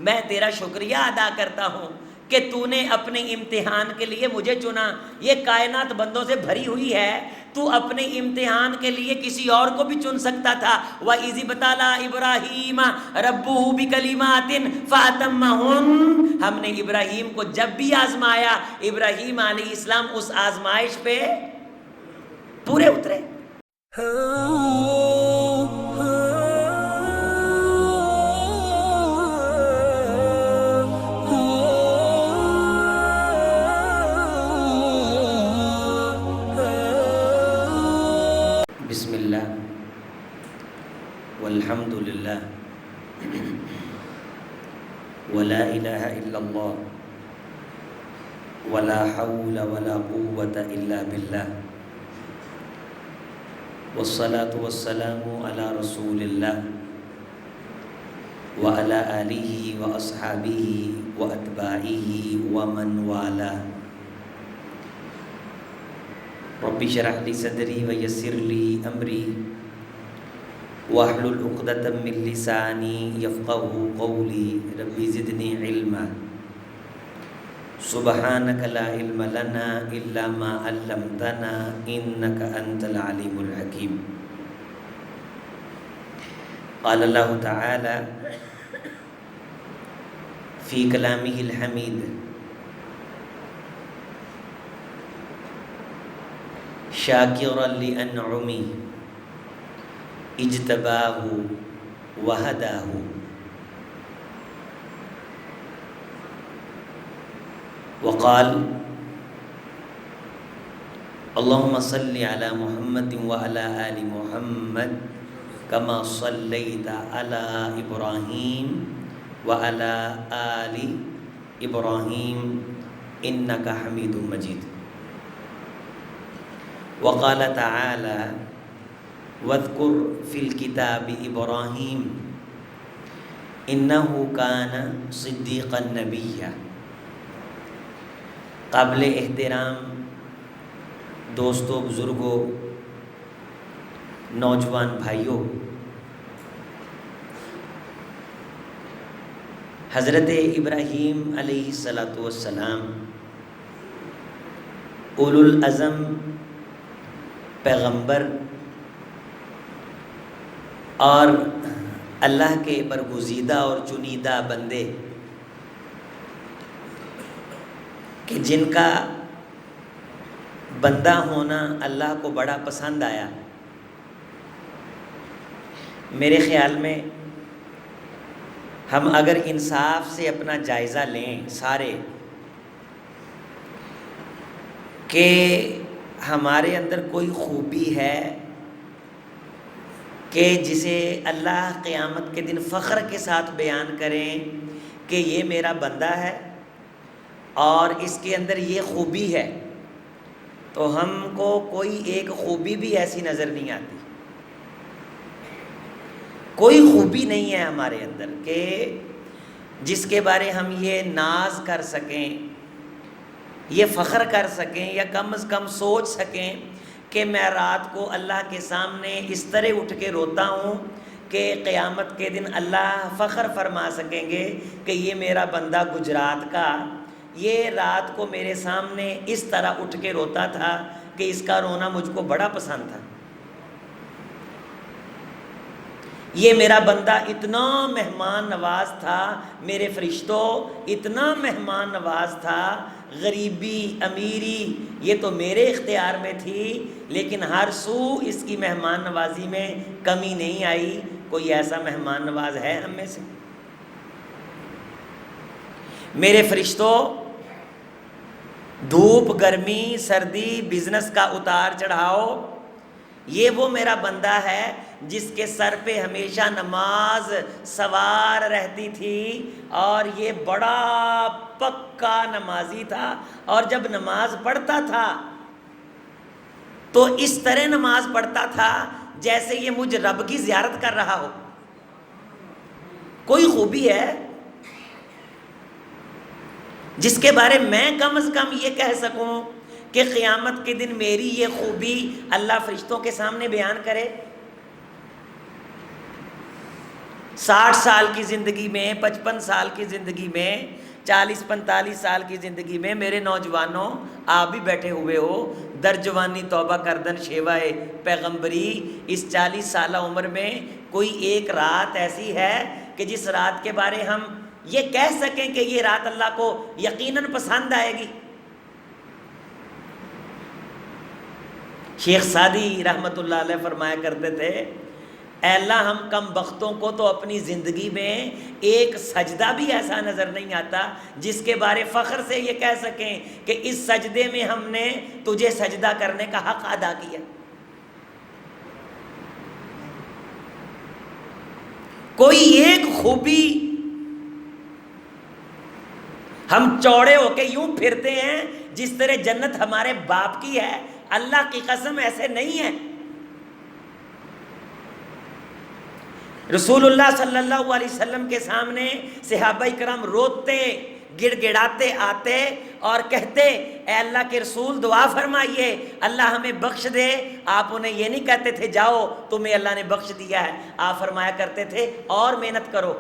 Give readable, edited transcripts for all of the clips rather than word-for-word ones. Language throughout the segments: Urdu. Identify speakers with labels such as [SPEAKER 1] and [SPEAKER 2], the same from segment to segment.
[SPEAKER 1] میں تیرا شکریہ ادا کرتا ہوں کہ تو نے اپنے امتحان کے لیے مجھے چنا. یہ کائنات بندوں سے بھری ہوئی ہے, تو اپنے امتحان کے لیے کسی اور کو بھی چن سکتا تھا. وَإِذِ ابْتَلَىٰ إِبْرَاهِيمَ رَبُّهُ بِكَلِمَاتٍ فَأَتَمَّهُنَّ. ہم نے ابراہیم کو جب بھی آزمایا, ابراہیم علیہ السلام اس آزمائش پہ پورے اترے. بسم اللہ والحمد للہ ولا الہ الا اللہ ولا حول ولا قوة الا باللہ والصلاة والسلام علی رسول اللہ وعلی آلہ واصحابہ واتباعہ ومن والاه. رب اشرح لی صدری ویسر لی امری واحلل عقدۃ من لسانی یفقهوا قولی. رب زدنی علما سبحانک لا علم لنا الا ما علمتنا انک انت العلیم الحکیم. قال اللہ تعالی فی کلامہ الحمید شاکرا لانعمہ اجتباہ وہداہ. وقال اللہم صل علی محمد وعلی آل محمد کما صلیت علی ابراہیم وعلی آل ابراہیم انک حمید مجید. وقال تعالی واذکر فی الکتاب ابراہیم انہ کان صدیقا نبیا. قابل احترام دوستوں, بزرگوں, نوجوان بھائیوں, حضرت ابراہیم علیہ السلام اولو العزم پیغمبر اور اللہ کے برگزیدہ اور چنیدہ بندے کہ جن کا بندہ ہونا اللہ کو بڑا پسند آیا. میرے خیال میں ہم اگر انصاف سے اپنا جائزہ لیں سارے کہ ہمارے اندر کوئی خوبی ہے کہ جسے اللہ قیامت کے دن فخر کے ساتھ بیان کریں کہ یہ میرا بندہ ہے اور اس کے اندر یہ خوبی ہے, تو ہم کو کوئی ایک خوبی بھی ایسی نظر نہیں آتی. کوئی خوبی نہیں ہے ہمارے اندر کہ جس کے بارے ہم یہ ناز کر سکیں, یہ فخر کر سکیں, یا کم از کم سوچ سکیں کہ میں رات کو اللہ کے سامنے اس طرح اٹھ کے روتا ہوں کہ قیامت کے دن اللہ فخر فرما سکیں گے کہ یہ میرا بندہ گجرات کا یہ رات کو میرے سامنے اس طرح اٹھ کے روتا تھا کہ اس کا رونا مجھ کو بڑا پسند تھا. یہ میرا بندہ اتنا مہمان نواز تھا, میرے فرشتوں اتنا مہمان نواز تھا, غریبی امیری یہ تو میرے اختیار میں تھی, لیکن ہر سو اس کی مہمان نوازی میں کمی نہیں آئی. کوئی ایسا مہمان نواز ہے ہم میں سے؟ میرے فرشتوں, دھوپ, گرمی, سردی, بزنس کا اتار چڑھاؤ, یہ وہ میرا بندہ ہے جس کے سر پہ ہمیشہ نماز سوار رہتی تھی, اور یہ بڑا پکا نمازی تھا, اور جب نماز پڑھتا تھا تو اس طرح نماز پڑھتا تھا جیسے یہ مجھ رب کی زیارت کر رہا ہو. کوئی خوبی ہے جس کے بارے میں کم از کم یہ کہہ سکوں کہ قیامت کے دن میری یہ خوبی اللہ فرشتوں کے سامنے بیان کرے؟ 60 سال کی زندگی میں، 55 سال کی زندگی میں، 40-45 سال کی زندگی میں میرے نوجوانوں، آپ بھی بیٹھے ہوئے ہو، در جوانی توبہ کردن شیوائے پیغمبری، اس 40 سالہ عمر میں کوئی ایک رات ایسی ہے کہ جس رات کے بارے ہم یہ کہہ سکیں کہ یہ رات اللہ کو یقیناً پسند آئے گی؟ شیخ سعدی رحمۃ اللہ علیہ فرمایا کرتے تھے، اے اللہ ہم کم بختوں کو تو اپنی زندگی میں ایک سجدہ بھی ایسا نظر نہیں آتا جس کے بارے فخر سے یہ کہہ سکیں کہ اس سجدے میں ہم نے تجھے سجدہ کرنے کا حق ادا کیا۔ کوئی ایک خوبی ہم چوڑے ہو کے یوں پھرتے ہیں جس طرح جنت ہمارے باپ کی ہے، اللہ کی قسم ایسے نہیں ہے۔ رسول اللہ صلی اللہ علیہ وسلم کے سامنے صحابہ کرام روتے گڑ گڑاتے آتے اور کہتے، اے اللہ کے رسول دعا فرمائیے اللہ ہمیں بخش دے۔ آپ انہیں یہ نہیں کہتے تھے جاؤ تمہیں اللہ نے بخش دیا ہے، آپ فرمایا کرتے تھے اور محنت کرو۔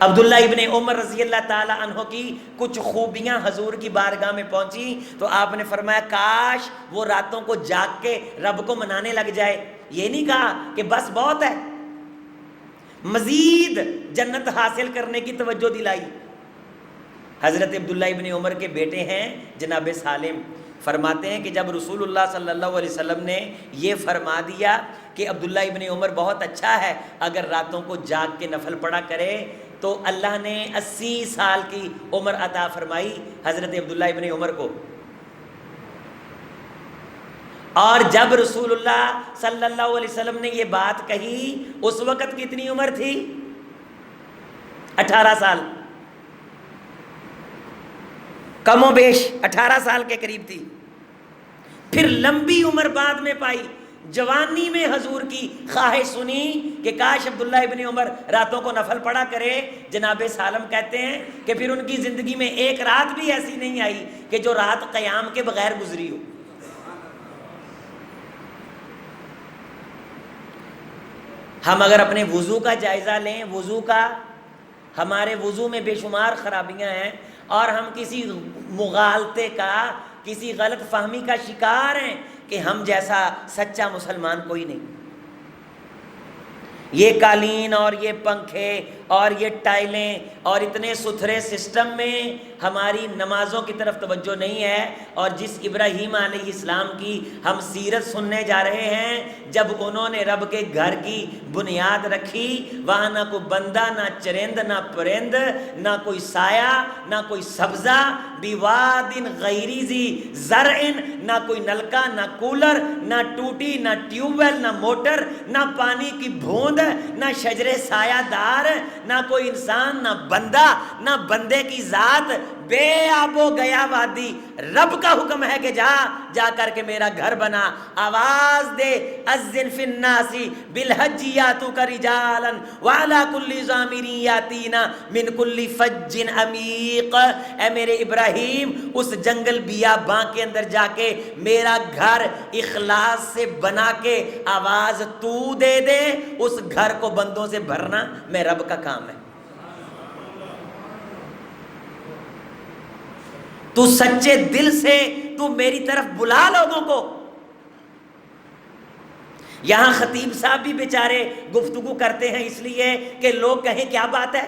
[SPEAKER 1] عبداللہ ابن عمر رضی اللہ تعالی عنہ کی کچھ خوبیاں حضور کی بارگاہ میں پہنچی تو آپ نے فرمایا کاش وہ راتوں کو جاگ کے رب کو منانے لگ جائے۔ یہ نہیں کہا کہ بس بہت ہے، مزید جنت حاصل کرنے کی توجہ دلائی۔ حضرت عبداللہ ابن عمر کے بیٹے ہیں جناب سالم، فرماتے ہیں کہ جب رسول اللہ صلی اللہ علیہ وسلم نے یہ فرما دیا کہ عبداللہ ابن عمر بہت اچھا ہے اگر راتوں کو جاگ کے نفل پڑھا کرے، تو اللہ نے 80 سال کی عمر عطا فرمائی حضرت عبداللہ ابن عمر کو۔ اور جب رسول اللہ صلی اللہ علیہ وسلم نے یہ بات کہی اس وقت کتنی عمر تھی؟ 18 سال، کم و بیش 18 سال کے قریب تھی۔ پھر لمبی عمر بعد میں پائی، جوانی میں حضور کی خواہش سنی کہ کاش عبداللہ ابن عمر راتوں کو نفل پڑھا کرے۔ جناب سالم کہتے ہیں کہ پھر ان کی زندگی میں ایک رات بھی ایسی نہیں آئی کہ جو رات قیام کے بغیر گزری ہو۔ ہم اگر اپنے وضو کا جائزہ لیں، وضو کا، ہمارے وضو میں بے شمار خرابیاں ہیں اور ہم کسی مغالطے کا، کسی غلط فہمی کا شکار ہیں کہ ہم جیسا سچا مسلمان کوئی نہیں۔ یہ قالین اور یہ پنکھے اور یہ ٹائلیں اور اتنے ستھرے سسٹم میں ہماری نمازوں کی طرف توجہ نہیں ہے۔ اور جس ابراہیم علیہ السلام کی ہم سیرت سننے جا رہے ہیں، جب انہوں نے رب کے گھر کی بنیاد رکھی، وہاں نہ کوئی بندہ، نہ چرند، نہ پرند، نہ کوئی سایہ، نہ کوئی سبزہ، بواد غیر ذی زرع، نہ کوئی نلکا، نہ کولر، نہ ٹوٹی، نہ ٹیوب ویل، نہ موٹر، نہ پانی کی بوند، نہ شجر سایہ دار، نہ کوئی انسان، نہ بندہ، نہ بندے کی ذات، بے آب و گیا وادی۔ رب کا حکم ہے کہ جا کر کے میرا گھر بنا، آواز دے، اذن فی الناس بالحج یاتوک رجالا وعلی کل ضامر یاتینا من کل فج عمیق۔ اے میرے ابراہیم، اس جنگل بیاباں کے اندر جا کے میرا گھر اخلاص سے بنا کے آواز تو دے دے، اس گھر کو بندوں سے بھرنا میں رب کا کام ہے۔ تو سچے دل سے تو میری طرف بلا لوگوں کو۔ یہاں خطیب صاحب بھی بیچارے گفتگو کرتے ہیں اس لیے کہ لوگ کہیں کیا بات ہے،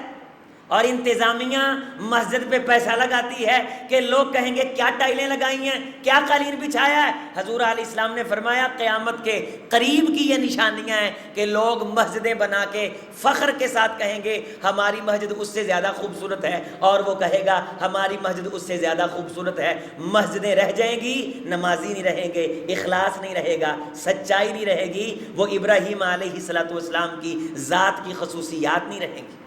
[SPEAKER 1] اور انتظامیہ مسجد پہ پیسہ لگاتی ہے کہ لوگ کہیں گے کیا ٹائلیں لگائی ہیں، کیا قالین بچھایا ہے۔ حضور علیہ السلام نے فرمایا قیامت کے قریب کی یہ نشانیاں ہیں کہ لوگ مسجدیں بنا کے فخر کے ساتھ کہیں گے ہماری مسجد اس سے زیادہ خوبصورت ہے، اور وہ کہے گا ہماری مسجد اس سے زیادہ خوبصورت ہے۔ مسجدیں رہ جائیں گی، نمازی نہیں رہیں گے، اخلاص نہیں رہے گا، سچائی نہیں رہے گی، وہ ابراہیم علیہ السلام کی ذات کی خصوصیات نہیں رہیں گی۔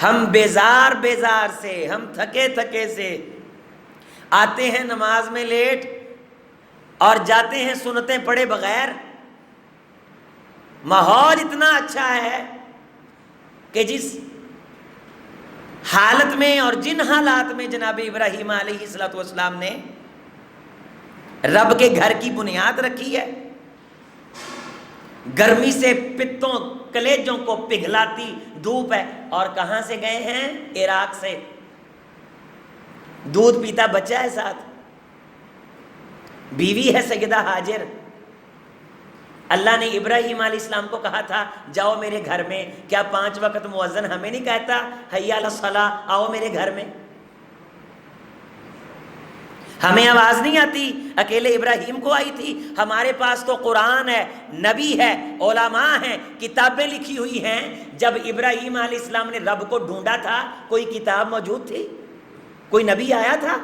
[SPEAKER 1] ہم بیزار سے، ہم تھکے سے آتے ہیں نماز میں لیٹ اور جاتے ہیں سنتیں پڑھے بغیر۔ ماحول اتنا اچھا ہے کہ جس حالت میں اور جن حالات میں جناب ابراہیم علیہ السلام نے رب کے گھر کی بنیاد رکھی ہے، گرمی سے پتوں کلیجوں کو پگھلاتی دھوپ ہے، اور کہاں سے گئے ہیں؟ عراق سے، دودھ پیتا بچہ ہے ساتھ، بیوی ہے سیدہ ہاجر۔ اللہ نے ابراہیم علیہ السلام کو کہا تھا جاؤ میرے گھر میں، کیا 5 وقت مؤذن ہمیں نہیں کہتا حی علی الصلاۃ، آؤ میرے گھر میں؟ ہمیں آواز نہیں آتی، اکیلے ابراہیم کو آئی تھی؟ ہمارے پاس تو قرآن ہے، نبی ہے، علماء ہیں، کتابیں لکھی ہوئی ہیں۔ جب ابراہیم علیہ السلام نے رب کو ڈھونڈا تھا کوئی کتاب موجود تھی؟ کوئی نبی آیا تھا؟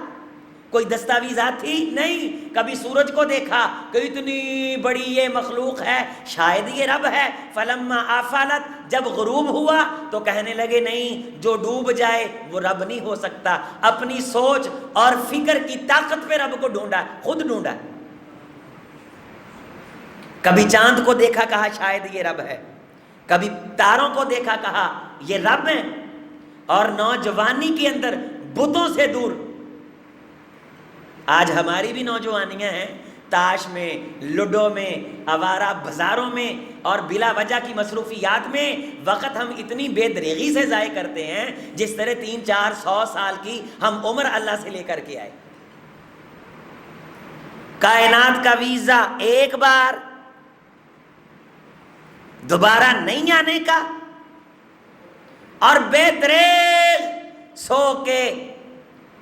[SPEAKER 1] کوئی دستاویزات تھی؟ نہیں۔ کبھی سورج کو دیکھا کہ اتنی بڑی یہ مخلوق ہے، شاید یہ رب ہے۔ فلما آفالت، جب غروب ہوا تو کہنے لگے نہیں، جو ڈوب جائے وہ رب نہیں ہو سکتا۔ اپنی سوچ اور فکر کی طاقت پہ رب کو ڈھونڈا، خود ڈھونڈا۔ کبھی چاند کو دیکھا، کہا شاید یہ رب ہے۔ کبھی تاروں کو دیکھا، کہا یہ رب ہے۔ اور نوجوانی کے اندر بتوں سے دور۔ آج ہماری بھی نوجوانیاں ہیں، تاش میں، لوڈو میں، آوارہ بازاروں میں اور بلا وجہ کی مصروفیات میں وقت ہم اتنی بے دریغی سے ضائع کرتے ہیں، جس طرح 300-400 سال کی ہم عمر اللہ سے لے کر کے آئے۔ کائنات کا ویزا ایک بار، دوبارہ نہیں آنے کا، اور بے دریغ سو کے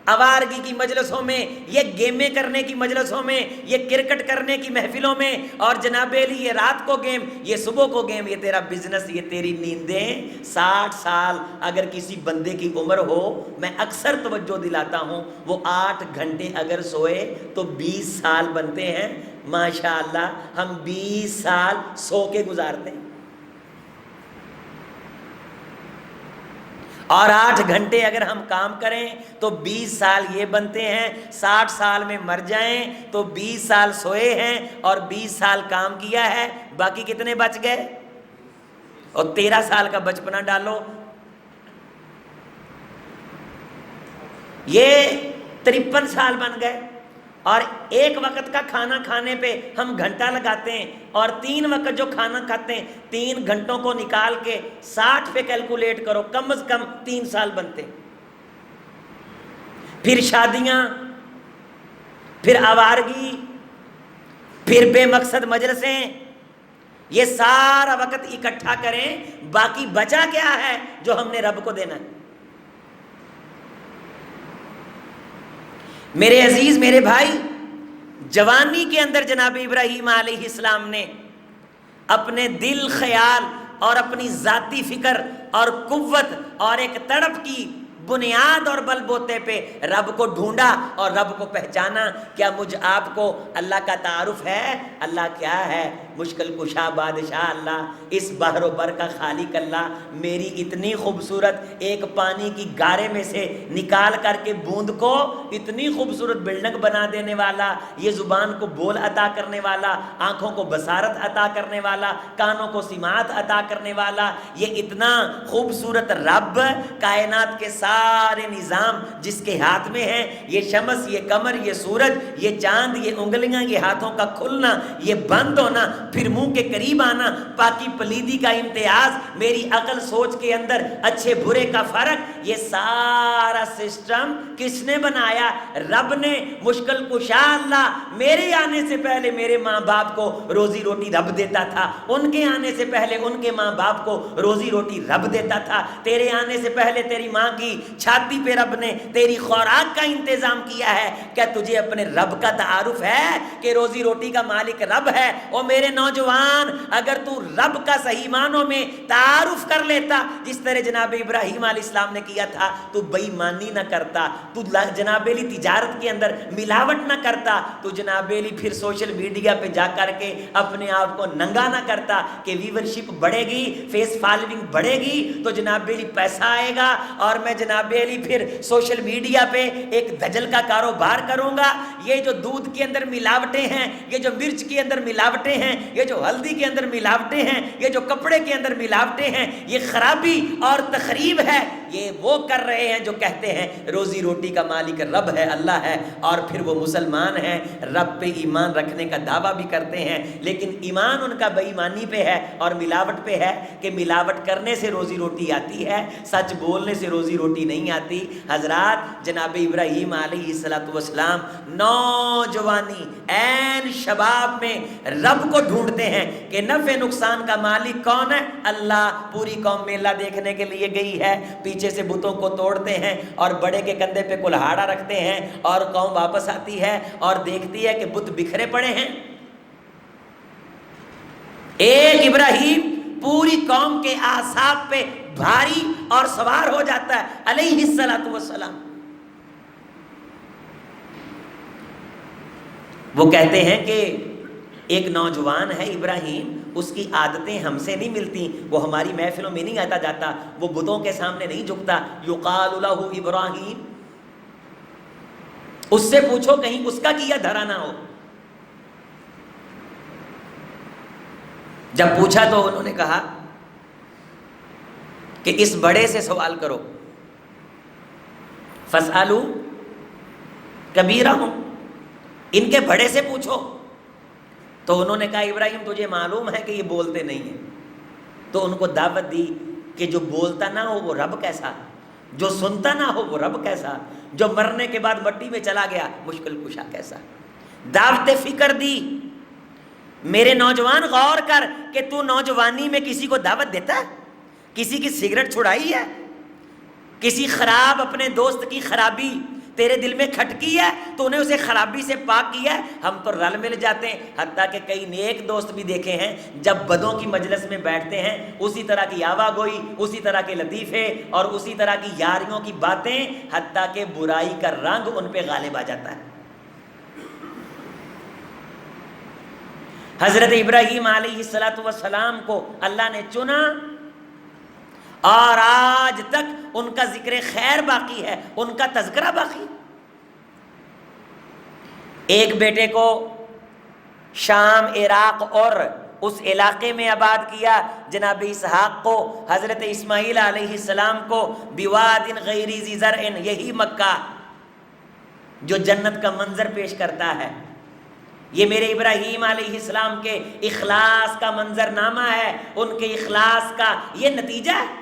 [SPEAKER 1] آوارگی کی مجلسوں میں، یہ گیمیں کرنے کی مجلسوں میں، یہ کرکٹ کرنے کی محفلوں میں، اور جناب علی یہ رات کو گیم، یہ صبح کو گیم، یہ تیرا بزنس، یہ تیری نیندیں۔ 60 سال اگر کسی بندے کی عمر ہو، میں اکثر توجہ دلاتا ہوں، وہ 8 گھنٹے اگر سوئے تو 20 سال بنتے ہیں۔ ماشاءاللہ ہم 20 سال سو کے گزارتے ہیں، اور 8 گھنٹے اگر ہم کام کریں تو 20 سال یہ بنتے ہیں۔ 60 سال میں مر جائیں تو 20 سال سوئے ہیں اور 20 سال کام کیا ہے، باقی کتنے بچ گئے؟ اور 13 سال کا بچپنا ڈالو، یہ 53 سال بن گئے۔ اور ایک وقت کا کھانا کھانے پہ ہم گھنٹہ لگاتے ہیں، اور 3 وقت جو کھانا کھاتے ہیں 3 گھنٹوں کو نکال کے 60 پہ کیلکولیٹ کرو، کم از کم 3 سال بنتے۔ پھر شادیاں، پھر آوارگی، پھر بے مقصد مجلسیں، یہ سارا وقت اکٹھا کریں، باقی بچا کیا ہے جو ہم نے رب کو دینا ہے؟ میرے عزیز، میرے بھائی، جوانی کے اندر جناب ابراہیم علیہ السلام نے اپنے دل، خیال اور اپنی ذاتی فکر اور قوت اور ایک تڑپ کی بنیاد اور بل بوتے پہ رب کو ڈھونڈا اور رب کو پہچانا۔ کیا مجھ آپ کو اللہ کا تعارف ہے؟ اللہ کیا ہے؟ مشکل کشا بادشاہ اللہ، اس بحر و بر کا خالق اللہ، میری اتنی خوبصورت ایک پانی کی گارے میں سے نکال کر کے بوند کو اتنی خوبصورت بلڈنگ بنا دینے والا، یہ زبان کو بول عطا کرنے والا، آنکھوں کو بصارت عطا کرنے والا، کانوں کو سماعت عطا کرنے والا، یہ اتنا خوبصورت رب، کائنات کے سارے نظام جس کے ہاتھ میں ہے، یہ شمس، یہ قمر، یہ سورج، یہ چاند، یہ انگلیاں، یہ ہاتھوں کا کھلنا، یہ بند ہونا، پھر منہ کے قریب آنا، پاکی پلیدی کا امتیاز، میری عقل سوچ کے اندر اچھے برے کا فرق، یہ سارا سسٹم کس نے بنایا؟ رب نے۔ مشکل کشا اللہ، میرے آنے سے پہلے میرے ماں باپ کو روزی روٹی رب دیتا تھا، ان کے آنے سے پہلے ان کے ماں باپ کو روزی روٹی رب دیتا تھا، تیرے آنے سے پہلے تیری ماں کی چھاتی پہ رب نے تیری خوراک کا انتظام کیا ہے۔ کیا تجھے اپنے رب کا تعارف ہے کہ روزی روٹی کا مالک رب ہے؟ اور میرے نوجوان، اگر تو رب کا صحیح معنوں میں تعارف کر لیتا جس طرح جناب ابراہیم علیہ السلام نے کیا تھا، تو بے ایمانی نہ کرتا، تو جناب علی تجارت کے اندر ملاوٹ نہ کرتا، تو جناب علی پھر سوشل میڈیا پہ جا کر کے اپنے آپ کو ننگا نہ کرتا کہ ویورشپ بڑھے گی، فیس فالوئنگ بڑھے گی تو جناب علی پیسہ آئے گا اور میں جناب علی پھر سوشل میڈیا پہ ایک دجل کا کاروبار کروں گا۔ یہ جو دودھ کے اندر ملاوٹیں ہیں، یہ جو مرچ کے اندر ملاوٹیں ہیں، یہ جو ہلدی کے اندر ملاوٹیں ہیں، یہ جو کپڑے کے اندر ملاوٹیں ہیں، یہ خرابی اور تخریب ہے۔ یہ وہ کر رہے ہیں جو کہتے ہیں روزی روٹی کا مالک رب ہے، اللہ ہے، اور پھر وہ مسلمان ہیں، رب پہ ایمان رکھنے کا دعویٰ بھی کرتے ہیں، لیکن ایمان ان کا بے ایمانی پہ ہے اور ملاوٹ پہ ہے کہ ملاوٹ کرنے سے روزی روٹی آتی ہے، سچ بولنے سے روزی روٹی نہیں آتی۔ حضرات، جناب ابراہیم علیہ السلام نوجوانی عین شباب میں رب کو ڈھونڈتے ہیں کہ نفع نقصان کا مالک کون ہے؟ اللہ۔ پوری قوم میلہ دیکھنے کے لیے گئی ہے، پیچھے سے بتوں کو توڑتے ہیں اور بڑے کے کندھے پہ کلہاڑا رکھتے ہیں، اور قوم واپس آتی ہے اور دیکھتی ہے کہ بت بکھرے پڑے ہیں۔ ایک ابراہیم پوری قوم کے اعصاب پہ بھاری اور سوار ہو جاتا ہے علیہ السلام۔ وہ کہتے ہیں کہ ایک نوجوان ہے ابراہیم، اس کی عادتیں ہم سے نہیں ملتی، وہ ہماری محفلوں میں نہیں آتا جاتا، وہ بتوں کے سامنے نہیں جھکتا، یقال لہ ابراہیم، اس سے پوچھو کہیں اس کا کیا دھرا نہ ہو۔ جب پوچھا تو انہوں نے کہا کہ اس بڑے سے سوال کرو، فاسألوا کبیرہم، ان کے بڑے سے پوچھو۔ تو انہوں نے کہا ابراہیم تجھے معلوم ہے کہ یہ بولتے نہیں ہیں۔ تو ان کو دعوت دی کہ جو بولتا نہ ہو وہ رب کیسا، جو سنتا نہ ہو وہ رب کیسا، جو مرنے کے بعد مٹی میں چلا گیا مشکل کشا کیسا۔ دعوت فکر دی۔ میرے نوجوان غور کر کہ تو نوجوانی میں کسی کو دعوت دیتا ہے، کسی کی سگریٹ چھڑائی ہے، کسی خراب اپنے دوست کی خرابی تیرے دل میں کھٹکی ہے تو انہیں اسے خرابی سے پاک کیا ہے۔ ہم تو رل مل جاتے ہیں، حتیٰ کہ کئی نیک دوست بھی دیکھے ہیں جب بدوں کی مجلس میں بیٹھتے ہیں اسی طرح کی آوا گوئی، اسی طرح کے لطیفے اور اسی طرح کی یاریوں کی باتیں، حتیٰ کہ برائی کا رنگ ان پہ غالب آ جاتا ہے۔ حضرت ابراہیم علیہ السلام کو اللہ نے چنا اور آج تک ان کا ذکر خیر باقی ہے، ان کا تذکرہ باقی۔ ایک بیٹے کو شام، عراق اور اس علاقے میں آباد کیا، جناب اسحاق کو، حضرت اسماعیل علیہ السلام کو بواد غیر ذی زرع، یہی مکہ جو جنت کا منظر پیش کرتا ہے۔ یہ میرے ابراہیم علیہ السلام کے اخلاص کا منظر نامہ ہے، ان کے اخلاص کا یہ نتیجہ ہے۔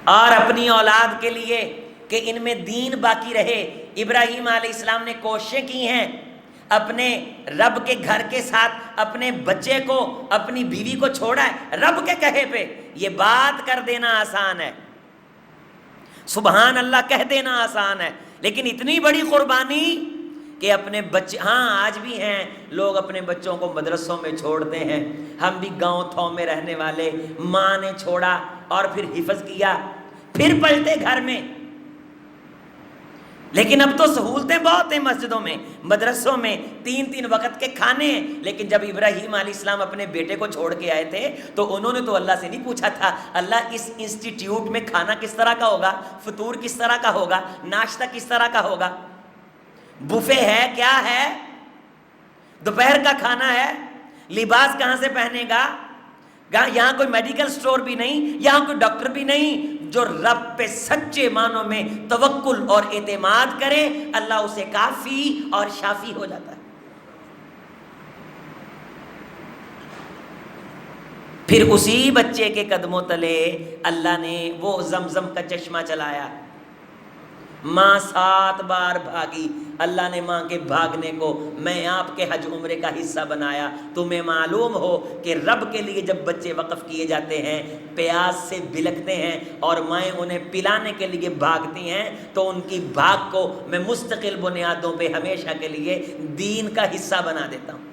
[SPEAKER 1] اور اپنی اولاد کے لیے کہ ان میں دین باقی رہے، ابراہیم علیہ السلام نے کوششیں کی ہیں اپنے رب کے گھر کے ساتھ اپنے بچے کو، اپنی بیوی کو چھوڑا ہے رب کے کہے پہ۔ یہ بات کر دینا آسان ہے، سبحان اللہ کہہ دینا آسان ہے، لیکن اتنی بڑی قربانی کہ اپنے بچے، ہاں آج بھی ہیں لوگ اپنے بچوں کو مدرسوں میں چھوڑتے ہیں۔ ہم بھی گاؤں تھوں میں رہنے والے، ماں نے چھوڑا اور پھر حفظ کیا، پھر پلٹے گھر میں۔ لیکن اب تو سہولتیں بہت ہیں، مسجدوں میں، مدرسوں میں 3 وقت کے کھانے ہیں۔ لیکن جب ابراہیم علیہ السلام اپنے بیٹے کو چھوڑ کے آئے تھے تو انہوں نے تو اللہ سے نہیں پوچھا تھا اللہ اس انسٹیٹیوٹ میں کھانا کس طرح کا ہوگا، فطور کس طرح کا ہوگا، ناشتہ کس طرح کا ہوگا، بوفے ہے کیا ہے، دوپہر کا کھانا ہے، لباس کہاں سے پہنے گا، یہاں کوئی میڈیکل سٹور بھی نہیں، یہاں کوئی ڈاکٹر بھی نہیں۔ جو رب پہ سچے معنوں میں توکل اور اعتماد کرے اللہ اسے کافی اور شافی ہو جاتا ہے۔ پھر اسی بچے کے قدموں تلے اللہ نے وہ زمزم کا چشمہ چلایا۔ ماں 7 بار بھاگی، اللہ نے ماں کے بھاگنے کو میں آپ کے حج عمرے کا حصہ بنایا۔ تمہیں معلوم ہو کہ رب کے لیے جب بچے وقف کیے جاتے ہیں پیاس سے بلکتے ہیں اور مائیں انہیں پلانے کے لیے بھاگتی ہیں تو ان کی بھاگ کو میں مستقل بنیادوں پہ ہمیشہ کے لیے دین کا حصہ بنا دیتا ہوں۔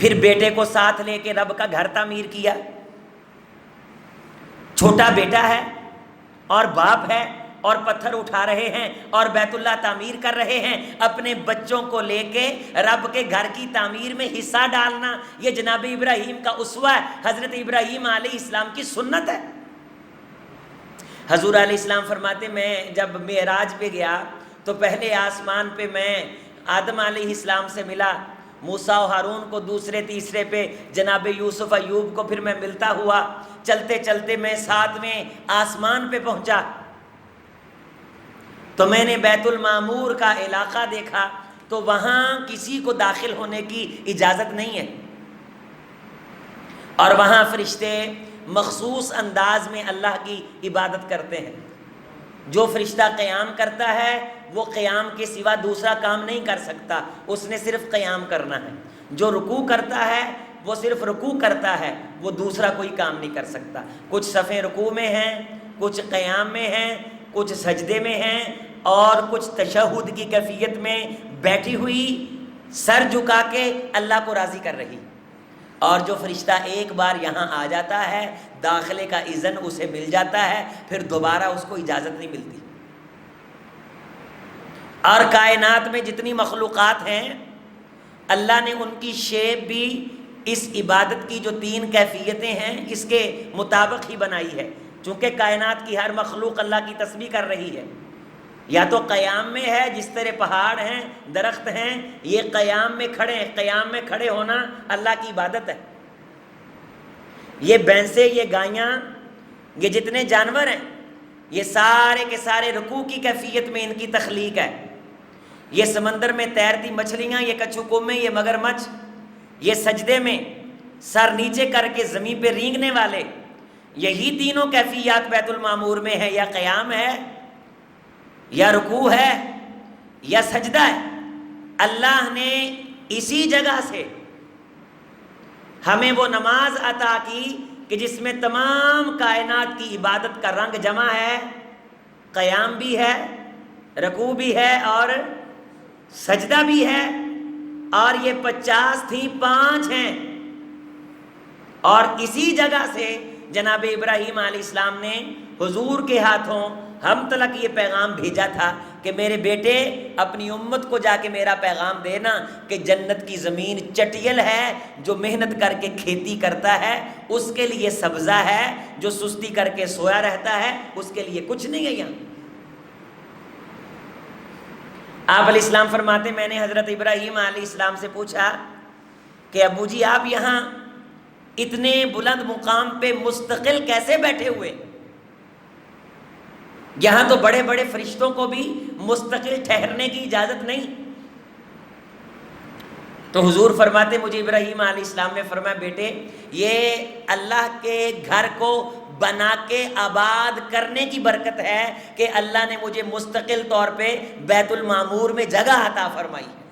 [SPEAKER 1] پھر بیٹے کو ساتھ لے کے رب کا گھر تعمیر کیا۔ چھوٹا بیٹا ہے اور باپ ہے اور پتھر اٹھا رہے ہیں اور بیت اللہ تعمیر کر رہے ہیں، اپنے بچوں کو لے کے رب کے گھر کی تعمیر میں حصہ ڈالنا یہ جناب ابراہیم کا اسوہ ہے، حضرت ابراہیم علیہ السلام کی سنت ہے۔ حضور علیہ السلام فرماتے میں جب معراج پہ گیا تو پہلے آسمان پہ میں آدم علیہ السلام سے ملا، موسیٰ و ہارون کو دوسرے تیسرے پہ، جناب یوسف ایوب کو پھر میں ملتا ہوا، چلتے چلتے میں 7ویں آسمان پہ پہنچا تو میں نے بیت المعمور کا علاقہ دیکھا تو وہاں کسی کو داخل ہونے کی اجازت نہیں ہے، اور وہاں فرشتے مخصوص انداز میں اللہ کی عبادت کرتے ہیں۔ جو فرشتہ قیام کرتا ہے وہ قیام کے سوا دوسرا کام نہیں کر سکتا، اس نے صرف قیام کرنا ہے۔ جو رکوع کرتا ہے وہ صرف رکوع کرتا ہے، وہ دوسرا کوئی کام نہیں کر سکتا۔ کچھ صفیں رکوع میں ہیں، کچھ قیام میں ہیں، کچھ سجدے میں ہیں، اور کچھ تشہد کی کیفیت میں بیٹھی ہوئی سر جھکا کے اللہ کو راضی کر رہی۔ اور جو فرشتہ ایک بار یہاں آ جاتا ہے، داخلے کا اذن اسے مل جاتا ہے، پھر دوبارہ اس کو اجازت نہیں ملتی۔ اور کائنات میں جتنی مخلوقات ہیں اللہ نے ان کی شیپ بھی اس عبادت کی جو 3 کیفیتیں ہیں اس کے مطابق ہی بنائی ہے، چونکہ کائنات کی ہر مخلوق اللہ کی تسبیح کر رہی ہے۔ یا تو قیام میں ہے، جس طرح پہاڑ ہیں، درخت ہیں، یہ قیام میں کھڑے ہیں، قیام میں کھڑے ہونا اللہ کی عبادت ہے۔ یہ بھینسیں، یہ گائیاں، یہ جتنے جانور ہیں، یہ سارے کے سارے رکوع کی کیفیت میں ان کی تخلیق ہے۔ یہ سمندر میں تیرتی مچھلیاں، یہ کچھو کومے، یہ مگرمچھ، یہ سجدے میں سر نیچے کر کے زمین پہ رینگنے والے، یہی تینوں کیفیات بیت المعمور میں ہے، یا قیام ہے، یا رکوع ہے، یا سجدہ ہے۔ اللہ نے اسی جگہ سے ہمیں وہ نماز عطا کی کہ جس میں تمام کائنات کی عبادت کا رنگ جمع ہے، قیام بھی ہے، رکوع بھی ہے، اور سجدہ بھی ہے، اور یہ 50 تھیں 5 ہیں۔ اور اسی جگہ سے جناب ابراہیم علیہ السلام نے حضور کے ہاتھوں ہم تلک یہ پیغام بھیجا تھا کہ میرے بیٹے اپنی امت کو جا کے میرا پیغام دینا کہ جنت کی زمین چٹیل ہے، جو محنت کر کے کھیتی کرتا ہے اس کے لیے سبزہ ہے، جو سستی کر کے سویا رہتا ہے اس کے لیے کچھ نہیں ہے یہاں۔ آپ علیہ السلام فرماتے میں نے حضرت ابراہیم علیہ السلام سے پوچھا کہ ابو جی آپ یہاں اتنے بلند مقام پہ مستقل کیسے بیٹھے ہوئے؟ یہاں تو بڑے بڑے فرشتوں کو بھی مستقل ٹھہرنے کی اجازت نہیں۔ تو حضور فرماتے مجھے ابراہیم علیہ السلام نے فرمایا بیٹے یہ اللہ کے گھر کو بنا کے آباد کرنے کی برکت ہے کہ اللہ نے مجھے مستقل طور پہ بیت المعمور میں جگہ عطا فرمائی ہے۔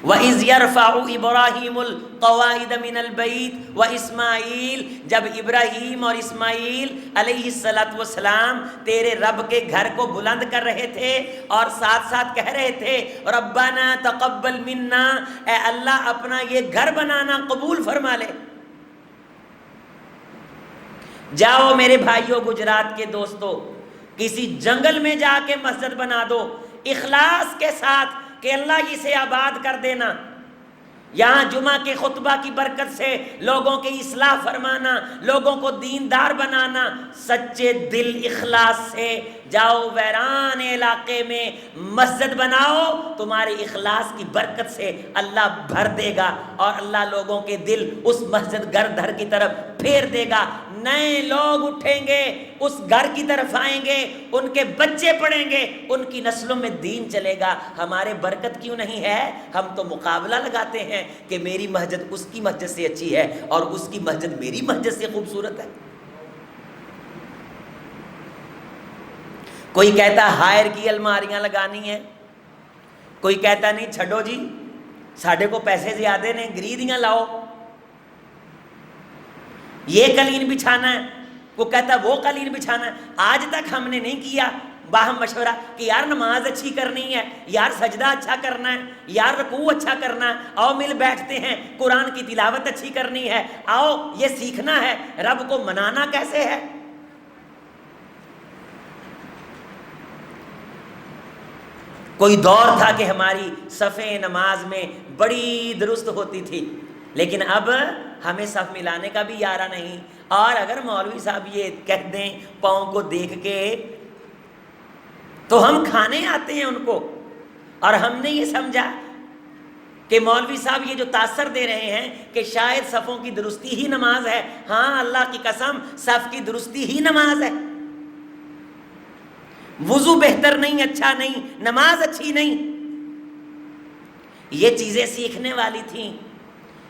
[SPEAKER 1] وَإِذْ يَرْفَعُ إِبْرَاهِيمُ الْقَوَاعِدَ مِنَ الْبَيْتِ وَإِسْمَاعِيلُ، جب ابراہیم اور اسماعیل علیہ السلام تیرے رب کے گھر کو بلند کر رہے تھے اور ساتھ ساتھ کہہ رہے تھے ربنا تقبل منا، اے اللہ اپنا یہ گھر بنانا قبول فرما لے۔ جاؤ میرے بھائیوں گجرات کے دوستو، کسی جنگل میں جا کے مسجد بنا دو اخلاص کے ساتھ کہ اللہ اسے آباد کر دینا۔ یہاں جمعہ کے خطبہ کی برکت سے لوگوں کی اصلاح فرمانا، لوگوں کو دیندار بنانا، سچے دل اخلاص سے جاؤ ویران علاقے میں مسجد بناؤ، تمہارے اخلاص کی برکت سے اللہ بھر دے گا اور اللہ لوگوں کے دل اس مسجد گھر کی طرف پھیر دے گا۔ نئے لوگ اٹھیں گے، اس گھر کی طرف آئیں گے، ان کے بچے پڑھیں گے، ان کی نسلوں میں دین چلے گا۔ ہمارے برکت کیوں نہیں ہے؟ ہم تو مقابلہ لگاتے ہیں کہ میری مسجد اس کی مسجد سے اچھی ہے اور اس کی مسجد میری مسجد سے خوبصورت ہے۔ کوئی کہتا ہائر کی الماریاں لگانی ہیں، کوئی کہتا نہیں چھڈو جی ساڈے کو پیسے زیادہ نے گریدیاں لاؤ، یہ قالین بچھانا ہے، کوئی کہتا وہ قالین بچھانا ہے۔ آج تک ہم نے نہیں کیا باہم مشورہ کہ یار نماز اچھی کرنی ہے، یار سجدہ اچھا کرنا ہے، یار رکوع اچھا کرنا ہے، آؤ مل بیٹھتے ہیں قرآن کی تلاوت اچھی کرنی ہے، آؤ یہ سیکھنا ہے رب کو منانا کیسے ہے۔ کوئی دور تھا کہ ہماری صفیں نماز میں بڑی درست ہوتی تھی، لیکن اب ہمیں صف ملانے کا بھی یارہ نہیں. اور اگر مولوی صاحب یہ کہہ دیں پاؤں کو دیکھ کے تو ہم کھانے آتے ہیں ان کو. اور ہم نے یہ سمجھا کہ مولوی صاحب یہ جو تاثر دے رہے ہیں کہ شاید صفوں کی درستی ہی نماز ہے. ہاں اللہ کی قسم صف کی درستی ہی نماز ہے. وضو بہتر نہیں، اچھا نہیں، نماز اچھی نہیں. یہ چیزیں سیکھنے والی تھیں.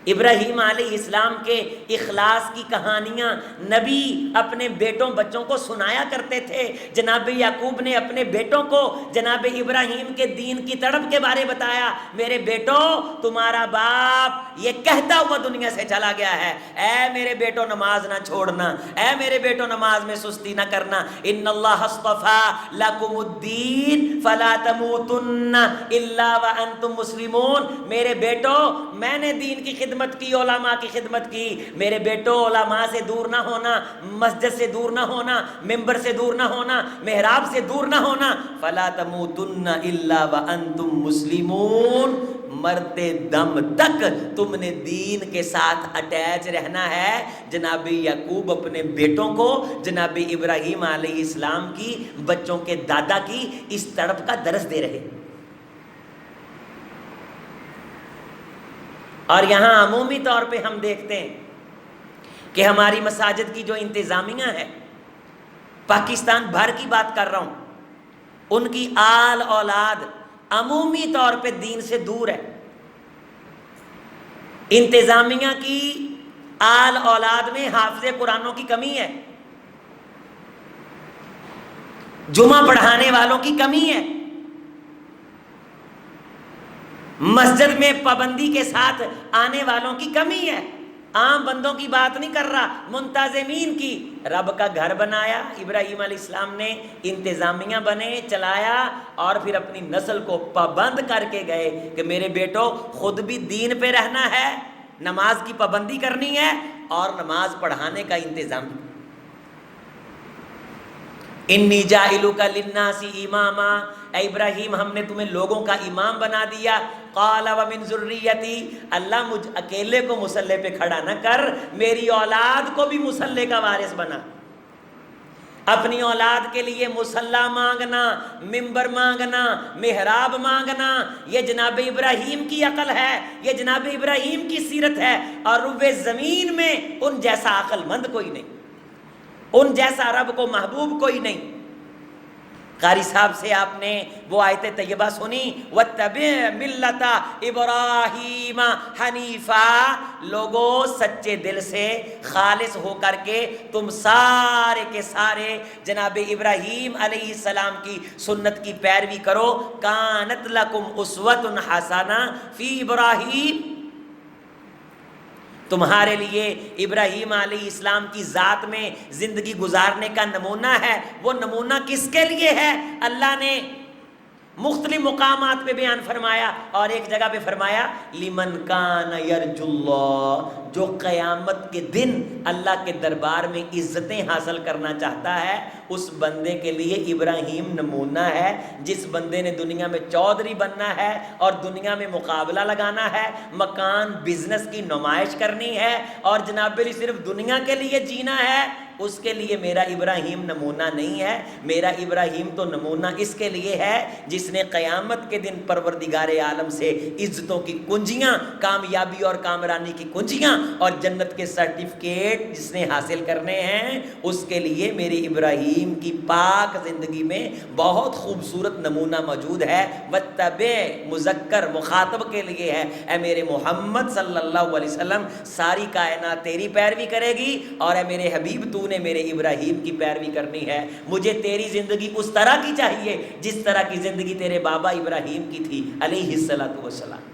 [SPEAKER 1] ابراہیم علیہ السلام کے اخلاص کی کہانیاں نبی اپنے بیٹوں بچوں کو سنایا کرتے تھے. جناب یعقوب نے اپنے بیٹوں کو جناب ابراہیم کے دین کی تڑپ کے بارے بتایا. میرے بیٹوں تمہارا باپ یہ کہتا ہوا دنیا سے چلا گیا ہے، اے میرے بیٹوں نماز نہ چھوڑنا، اے میرے بیٹوں نماز میں سستی نہ کرنا. ان اللہ اصطفى لکم الدین فلا تموتن الا وانتم مسلمون. میرے بیٹوں میں نے دین کی خدمت کی، علماء کی خدمت کی. میرے بیٹو علماء سے دور نہ ہونا، مسجد سے دور نہ ہونا، ممبر سے دور نہ ہونا، محراب سے دور نہ ہونا. فلا تموتن الا وانتم مسلمون. مرتے دم تک تم نے دین کے ساتھ اٹیچ رہنا ہے. جناب یعقوب اپنے بیٹوں کو جناب ابراہیم علیہ السلام کی بچوں کے دادا کی اس تڑپ کا درس دے رہے. اور یہاں عمومی طور پہ ہم دیکھتے ہیں کہ ہماری مساجد کی جو انتظامیہ ہے، پاکستان بھر کی بات کر رہا ہوں، ان کی آل اولاد عمومی طور پہ دین سے دور ہے. انتظامیہ کی آل اولاد میں حافظ قرآنوں کی کمی ہے، جمعہ پڑھانے والوں کی کمی ہے، مسجد میں پابندی کے ساتھ آنے والوں کی کمی ہے. عام بندوں کی بات نہیں کر رہا، منتظمین کی. رب کا گھر بنایا ابراہیم علیہ السلام نے، انتظامیہ بنے، چلایا، اور پھر اپنی نسل کو پابند کر کے گئے کہ میرے بیٹو خود بھی دین پہ رہنا ہے، نماز کی پابندی کرنی ہے اور نماز پڑھانے کا انتظام. انی جاعلک للناس اماما. اے ابراہیم ہم نے تمہیں لوگوں کا امام بنا دیا. قال ومن ذریتی. اللہ مجھ اکیلے کو مصلی پہ کھڑا نہ کر، میری اولاد کو بھی مصلی کا وارث بنا. اپنی اولاد کے لیے مصلی مانگنا، ممبر مانگنا، محراب مانگنا، یہ جناب ابراہیم کی عقل ہے، یہ جناب ابراہیم کی سیرت ہے. اور روئے زمین میں ان جیسا عقل مند کوئی نہیں، ان جیسا رب کو محبوب کوئی نہیں. قاری صاحب سے آپ نے وہ آیت طیبہ سنی، وَاتَّبِعْ مِلَّةَ إِبْرَاهِيمَ حَنِيفًا. لوگوں سچے دل سے خالص ہو کر کے تم سارے کے سارے جناب ابراہیم علیہ السلام کی سنت کی پیروی کرو. كَانَتْ لَكُمْ أُسْوَةٌ حَسَنَةٌ فِي إِبْرَاهِيمَ. تمہارے لیے ابراہیم علیہ السلام کی ذات میں زندگی گزارنے کا نمونہ ہے. وہ نمونہ کس کے لیے ہے؟ اللہ نے مختلف مقامات پہ بیان فرمایا، اور ایک جگہ پہ فرمایا لمن کان یرجو اللہ. جو قیامت کے دن اللہ کے دربار میں عزتیں حاصل کرنا چاہتا ہے اس بندے کے لیے ابراہیم نمونہ ہے. جس بندے نے دنیا میں چودھری بننا ہے اور دنیا میں مقابلہ لگانا ہے، مکان بزنس کی نمائش کرنی ہے، اور جناب علی صرف دنیا کے لیے جینا ہے، اس کے لیے میرا ابراہیم نمونہ نہیں ہے. میرا ابراہیم تو نمونہ اس کے لیے ہے جس نے قیامت کے دن پروردگار عالم سے عزتوں کی کنجیاں، کامیابی اور کامرانی کی کنجیاں اور جنت کے سرٹیفکیٹ جس نے حاصل کرنے ہیں، اس کے لیے میرے ابراہیم کی پاک زندگی میں بہت خوبصورت نمونہ موجود ہے. وَاتَّبِعْ مذکر مخاطب کے لیے ہے. اے میرے محمد صلی اللہ علیہ وسلم ساری کائنات تیری پیروی کرے گی، اور اے میرے حبیب تو نے میرے ابراہیم کی پیروی کرنی ہے. مجھے تیری زندگی اس طرح کی چاہیے جس طرح کی زندگی تیرے بابا ابراہیم کی تھی علیہ السلام.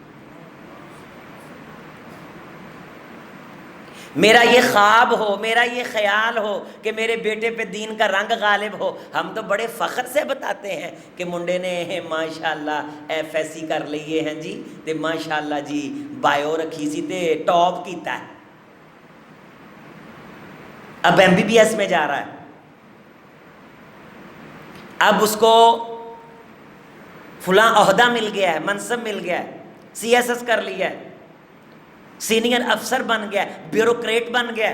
[SPEAKER 1] میرا یہ خواب ہو، میرا یہ خیال ہو کہ میرے بیٹے پہ دین کا رنگ غالب ہو. ہم تو بڑے فخر سے بتاتے ہیں کہ منڈے نے ماشاءاللہ ایف ایس سی کر لیے ہیں جی، تے ماشاءاللہ جی بایو رکھی سی تے ٹاپ کیتا ہے، اب ایم بی بی ایس میں جا رہا ہے، اب اس کو فلاں عہدہ مل گیا ہے، منصب مل گیا ہے، سی ایس ایس کر لیا ہے. سینئر افسر بن گیا، بیوروکریٹ بن گیا،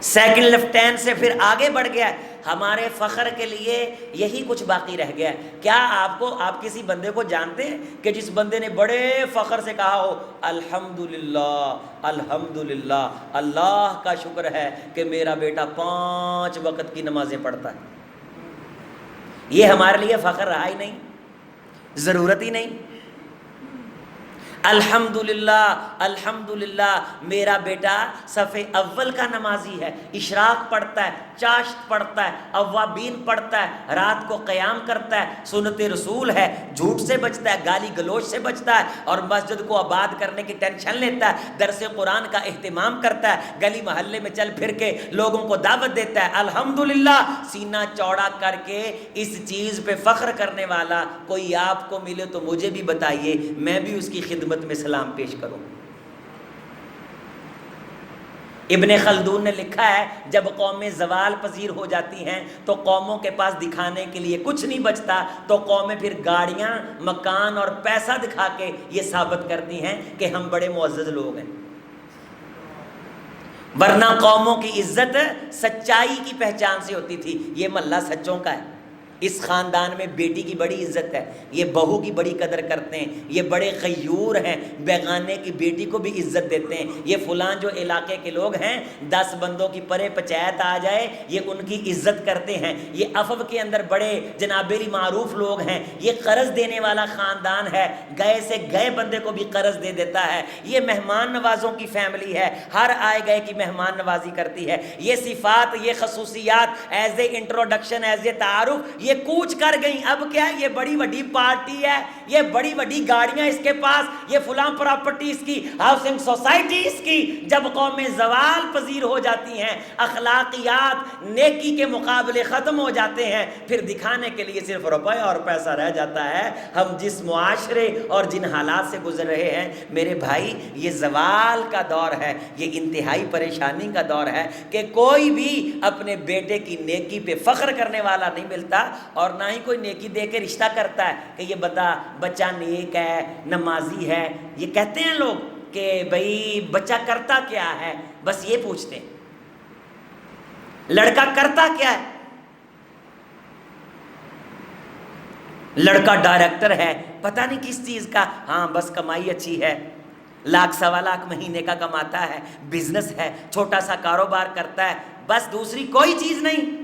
[SPEAKER 1] سیکنڈ لیفٹیننٹ سے پھر آگے بڑھ گیا. ہمارے فخر کے لیے یہی کچھ باقی رہ گیا. کیا آپ کسی بندے کو جانتے ہیں کہ جس بندے نے بڑے فخر سے کہا ہو الحمدللہ الحمدللہ، اللہ کا شکر ہے کہ میرا بیٹا 5 وقت کی نمازیں پڑھتا ہے؟ یہ ہمارے لیے فخر رہا ہی نہیں، ضرورت ہی نہیں. الحمدللہ الحمدللہ میرا بیٹا صف اول کا نمازی ہے، اشراق پڑھتا ہے، چاشت پڑھتا ہے، اوابین پڑھتا ہے، رات کو قیام کرتا ہے، سنت رسول ہے، جھوٹ سے بچتا ہے، گالی گلوچ سے بچتا ہے، اور مسجد کو آباد کرنے کی ٹینشن لیتا ہے، درس قرآن کا اہتمام کرتا ہے، گلی محلے میں چل پھر کے لوگوں کو دعوت دیتا ہے. الحمدللہ سینہ چوڑا کر کے اس چیز پہ فخر کرنے والا کوئی آپ کو ملے تو مجھے بھی بتائیے، میں بھی اس کی خدمت میں سلام پیش کروں. ابن خلدون نے لکھا ہے جب قومیں زوال پذیر ہو جاتی ہیں تو قوموں کے پاس دکھانے کے لیے کچھ نہیں بچتا، تو قومیں پھر گاڑیاں، مکان اور پیسہ دکھا کے یہ ثابت کرتی ہیں کہ ہم بڑے معزز لوگ ہیں. ورنہ قوموں کی عزت سچائی کی پہچان سے ہوتی تھی. یہ محلہ سچوں کا ہے، اس خاندان میں بیٹی کی بڑی عزت ہے، یہ بہو کی بڑی قدر کرتے ہیں، یہ بڑے غیور ہیں، بیگانے کی بیٹی کو بھی عزت دیتے ہیں. یہ فلاں جو علاقے کے لوگ ہیں 10 بندوں کی پرے پچایت آ جائے یہ ان کی عزت کرتے ہیں. یہ افو کے اندر بڑے جنابیری معروف لوگ ہیں، یہ قرض دینے والا خاندان ہے، گئے سے گئے بندے کو بھی قرض دے دیتا ہے. یہ مہمان نوازوں کی فیملی ہے، ہر آئے گئے کی مہمان نوازی کرتی ہے. یہ صفات، یہ خصوصیات as a introduction, as a تعارف یہ کوچ کر گئیں. اب کیا ہے؟ یہ بڑی بڑی پارٹی ہے، یہ بڑی بڑی گاڑیاں اس کے پاس، یہ فلاں پراپرٹی اس کی، ہاؤسنگ سوسائٹی اس کی. جب قومیں زوال پذیر ہو جاتی ہیں، اخلاقیات نیکی کے مقابلے ختم ہو جاتے ہیں، پھر دکھانے کے لیے صرف روپے اور پیسہ رہ جاتا ہے. ہم جس معاشرے اور جن حالات سے گزر رہے ہیں میرے بھائی، یہ زوال کا دور ہے، یہ انتہائی پریشانی کا دور ہے کہ کوئی بھی اپنے بیٹے کی نیکی پہ فخر کرنے والا نہیں ملتا، اور نہ ہی کوئی نیکی دے کے رشتہ کرتا ہے کہ یہ بچہ نیک ہے، نمازی ہے. یہ کہتے ہیں لوگ کہ بھئی بچہ کرتا کیا ہے، بس یہ پوچھتے ہیں لڑکا کرتا کیا ہے. لڑکا ڈائریکٹر ہے، پتہ نہیں کس چیز کا، ہاں بس کمائی اچھی ہے، 1,00,000 مہینے کا کماتا ہے، بزنس ہے، چھوٹا سا کاروبار کرتا ہے، بس دوسری کوئی چیز نہیں.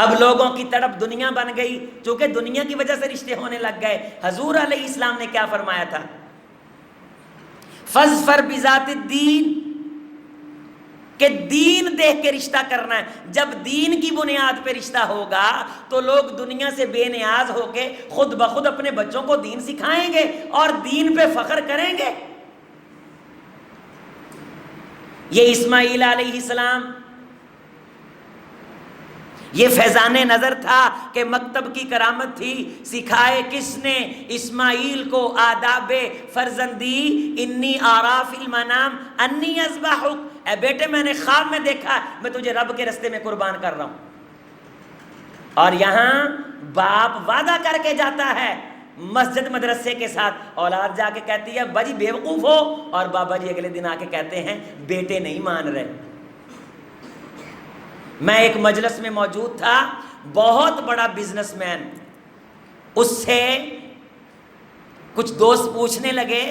[SPEAKER 1] اب لوگوں کی تڑپ دنیا بن گئی، چونکہ دنیا کی وجہ سے رشتے ہونے لگ گئے. حضور علیہ السلام نے کیا فرمایا تھا؟ فَاظْفَرْ بِذَاتِ الدِّينِ، کہ دین دیکھ کے رشتہ کرنا ہے. جب دین کی بنیاد پہ رشتہ ہوگا تو لوگ دنیا سے بے نیاز ہو کے خود بخود اپنے بچوں کو دین سکھائیں گے اور دین پہ فخر کریں گے. یہ اسماعیل علیہ السلام، یہ فیضان نظر تھا کہ مکتب کی کرامت تھی. سکھائے کس نے اسماعیل کو آداب فرزندی؟ انی آرا فی المنام انی اذبحک، اے بیٹے میں نے خواب میں دیکھا میں تجھے رب کے رستے میں قربان کر رہا ہوں. اور یہاں باپ وعدہ کر کے جاتا ہے مسجد مدرسے کے ساتھ، اولاد جا کے کہتی ہے ابا جی بیوقوف ہو، اور بابا جی اگلے دن آ کے کہتے ہیں بیٹے نہیں مان رہے. میں ایک مجلس میں موجود تھا، بہت بڑا بزنس مین، اس سے کچھ دوست پوچھنے لگے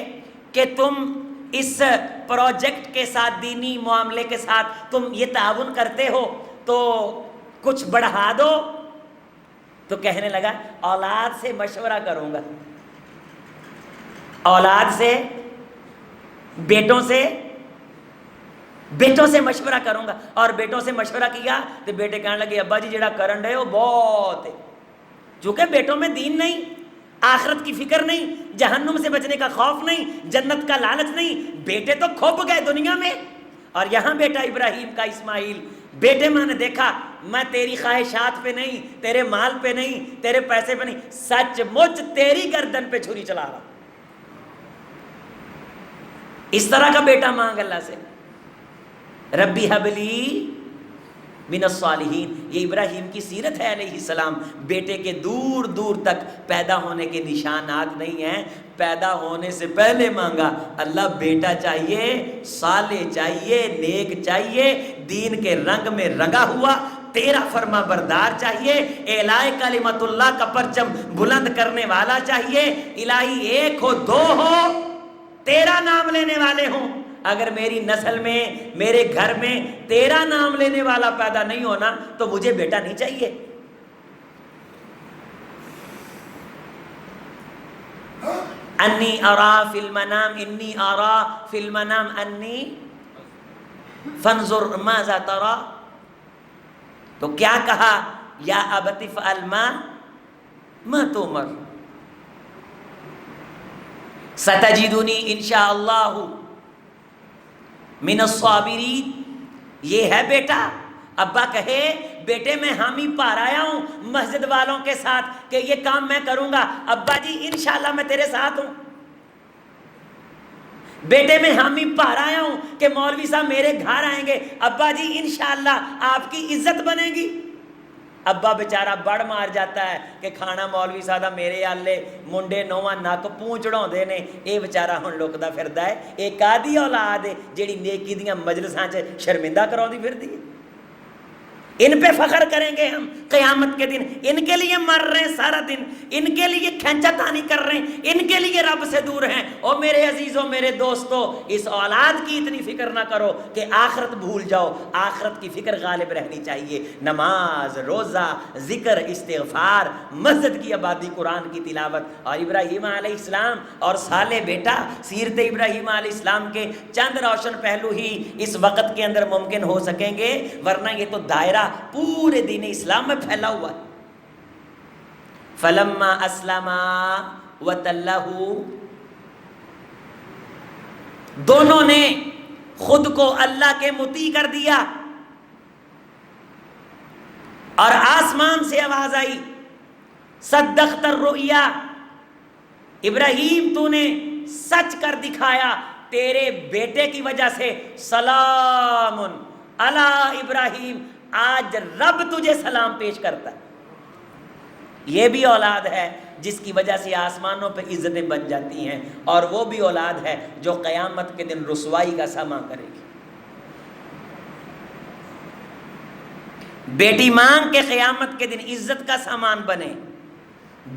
[SPEAKER 1] کہ تم اس پروجیکٹ کے ساتھ، دینی معاملے کے ساتھ تم یہ تعاون کرتے ہو تو کچھ بڑھا دو. تو کہنے لگا اولاد سے مشورہ کروں گا، اولاد سے، بیٹوں سے مشورہ کروں گا. اور بیٹوں سے مشورہ کیا تو بیٹے کہنے لگے ابا جی جڑا کرن رہے ہو بہت ہے. چونکہ بیٹوں میں دین نہیں، آخرت کی فکر نہیں، جہنم سے بچنے کا خوف نہیں، جنت کا لالچ نہیں، بیٹے تو کھپ گئے دنیا میں. اور یہاں بیٹا ابراہیم کا اسماعیل، بیٹے میں نے دیکھا میں تیری خواہشات پہ نہیں، تیرے مال پہ نہیں، تیرے پیسے پہ نہیں، سچ مچ تیری گردن پہ چھری چلا رہا. اس طرح کا بیٹا مانگ اللہ سے. ربی حبلی من الصالحین، یہ ابراہیم کی سیرت ہے علیہ السلام. بیٹے کے دور دور تک پیدا ہونے کے نشانات نہیں ہیں. پیدا ہونے سے پہلے مانگا اللہ بیٹا چاہیے، صالح چاہیے، نیک چاہیے، دین کے رنگ میں رنگا ہوا، تیرا فرما بردار چاہیے، اعلاء کلمت اللہ کا پرچم بلند کرنے والا چاہیے. الہی ایک ہو، دو ہو، تیرا نام لینے والے ہوں. اگر میری نسل میں، میرے گھر میں تیرا نام لینے والا پیدا نہیں ہونا تو مجھے بیٹا نہیں چاہیے. انی ارا فی المنام، انی ارا فی المنام انی فانظر ماذا ترى. تو کیا کہا؟ یا ابت افعل ما تؤمر ستجدنی انشاء اللہ من الصابرین. یہ ہے بیٹا. ابا کہے بیٹے میں حامی پار آیا ہوں مسجد والوں کے ساتھ کہ یہ کام میں کروں گا. ابا جی انشاءاللہ میں تیرے ساتھ ہوں. بیٹے میں حامی پار آیا ہوں کہ مولوی صاحب میرے گھر آئیں گے. ابا جی انشاءاللہ آپ کی عزت بنے گی. ابا بیچارہ بڑ مار جاتا ہے کہ کھانا مولوی صاحب میرے آلے منڈے نواں نک پوں چڑھاؤندے نے. اے بیچارہ ہن لکدا پھردا ہے. ایک آدھی اولاد ہے جیڑی نیکی دیاں مجلساں 'چ شرمندہ کراؤندی پھردی ہے. ان پہ فخر کریں گے ہم قیامت کے دن. ان کے لیے مر رہے ہیں سارا دن، ان کے لیے کھینچا تانی کر رہے ہیں، ان کے لیے رب سے دور ہیں. او میرے عزیزوں، میرے دوستو، اس اولاد کی اتنی فکر نہ کرو کہ آخرت بھول جاؤ. آخرت کی فکر غالب رہنی چاہیے. نماز، روزہ، ذکر، استغفار، مسجد کی آبادی، قرآن کی تلاوت. اور ابراہیم علیہ السلام اور صالح بیٹا، سیرت ابراہیم علیہ السلام کے چند روشن پہلو ہی اس وقت کے اندر ممکن ہو سکیں گے، ورنہ یہ تو دائرہ پورے دین اسلام میں پھیلا ہوا ہے. فلما اسلما وتلہ، دونوں نے خود کو اللہ کے مطیع کر دیا. اور آسمان سے آواز آئی صدقت الرؤیا، ابراہیم تو نے سچ کر دکھایا، تیرے بیٹے کی وجہ سے سلام علی ابراہیم، آج رب تجھے سلام پیش کرتا ہے. یہ بھی اولاد ہے جس کی وجہ سے آسمانوں پہ عزتیں بن جاتی ہیں، اور وہ بھی اولاد ہے جو قیامت کے دن رسوائی کا سامان کرے گی. بیٹی مانگ کہ قیامت کے دن عزت کا سامان بنے،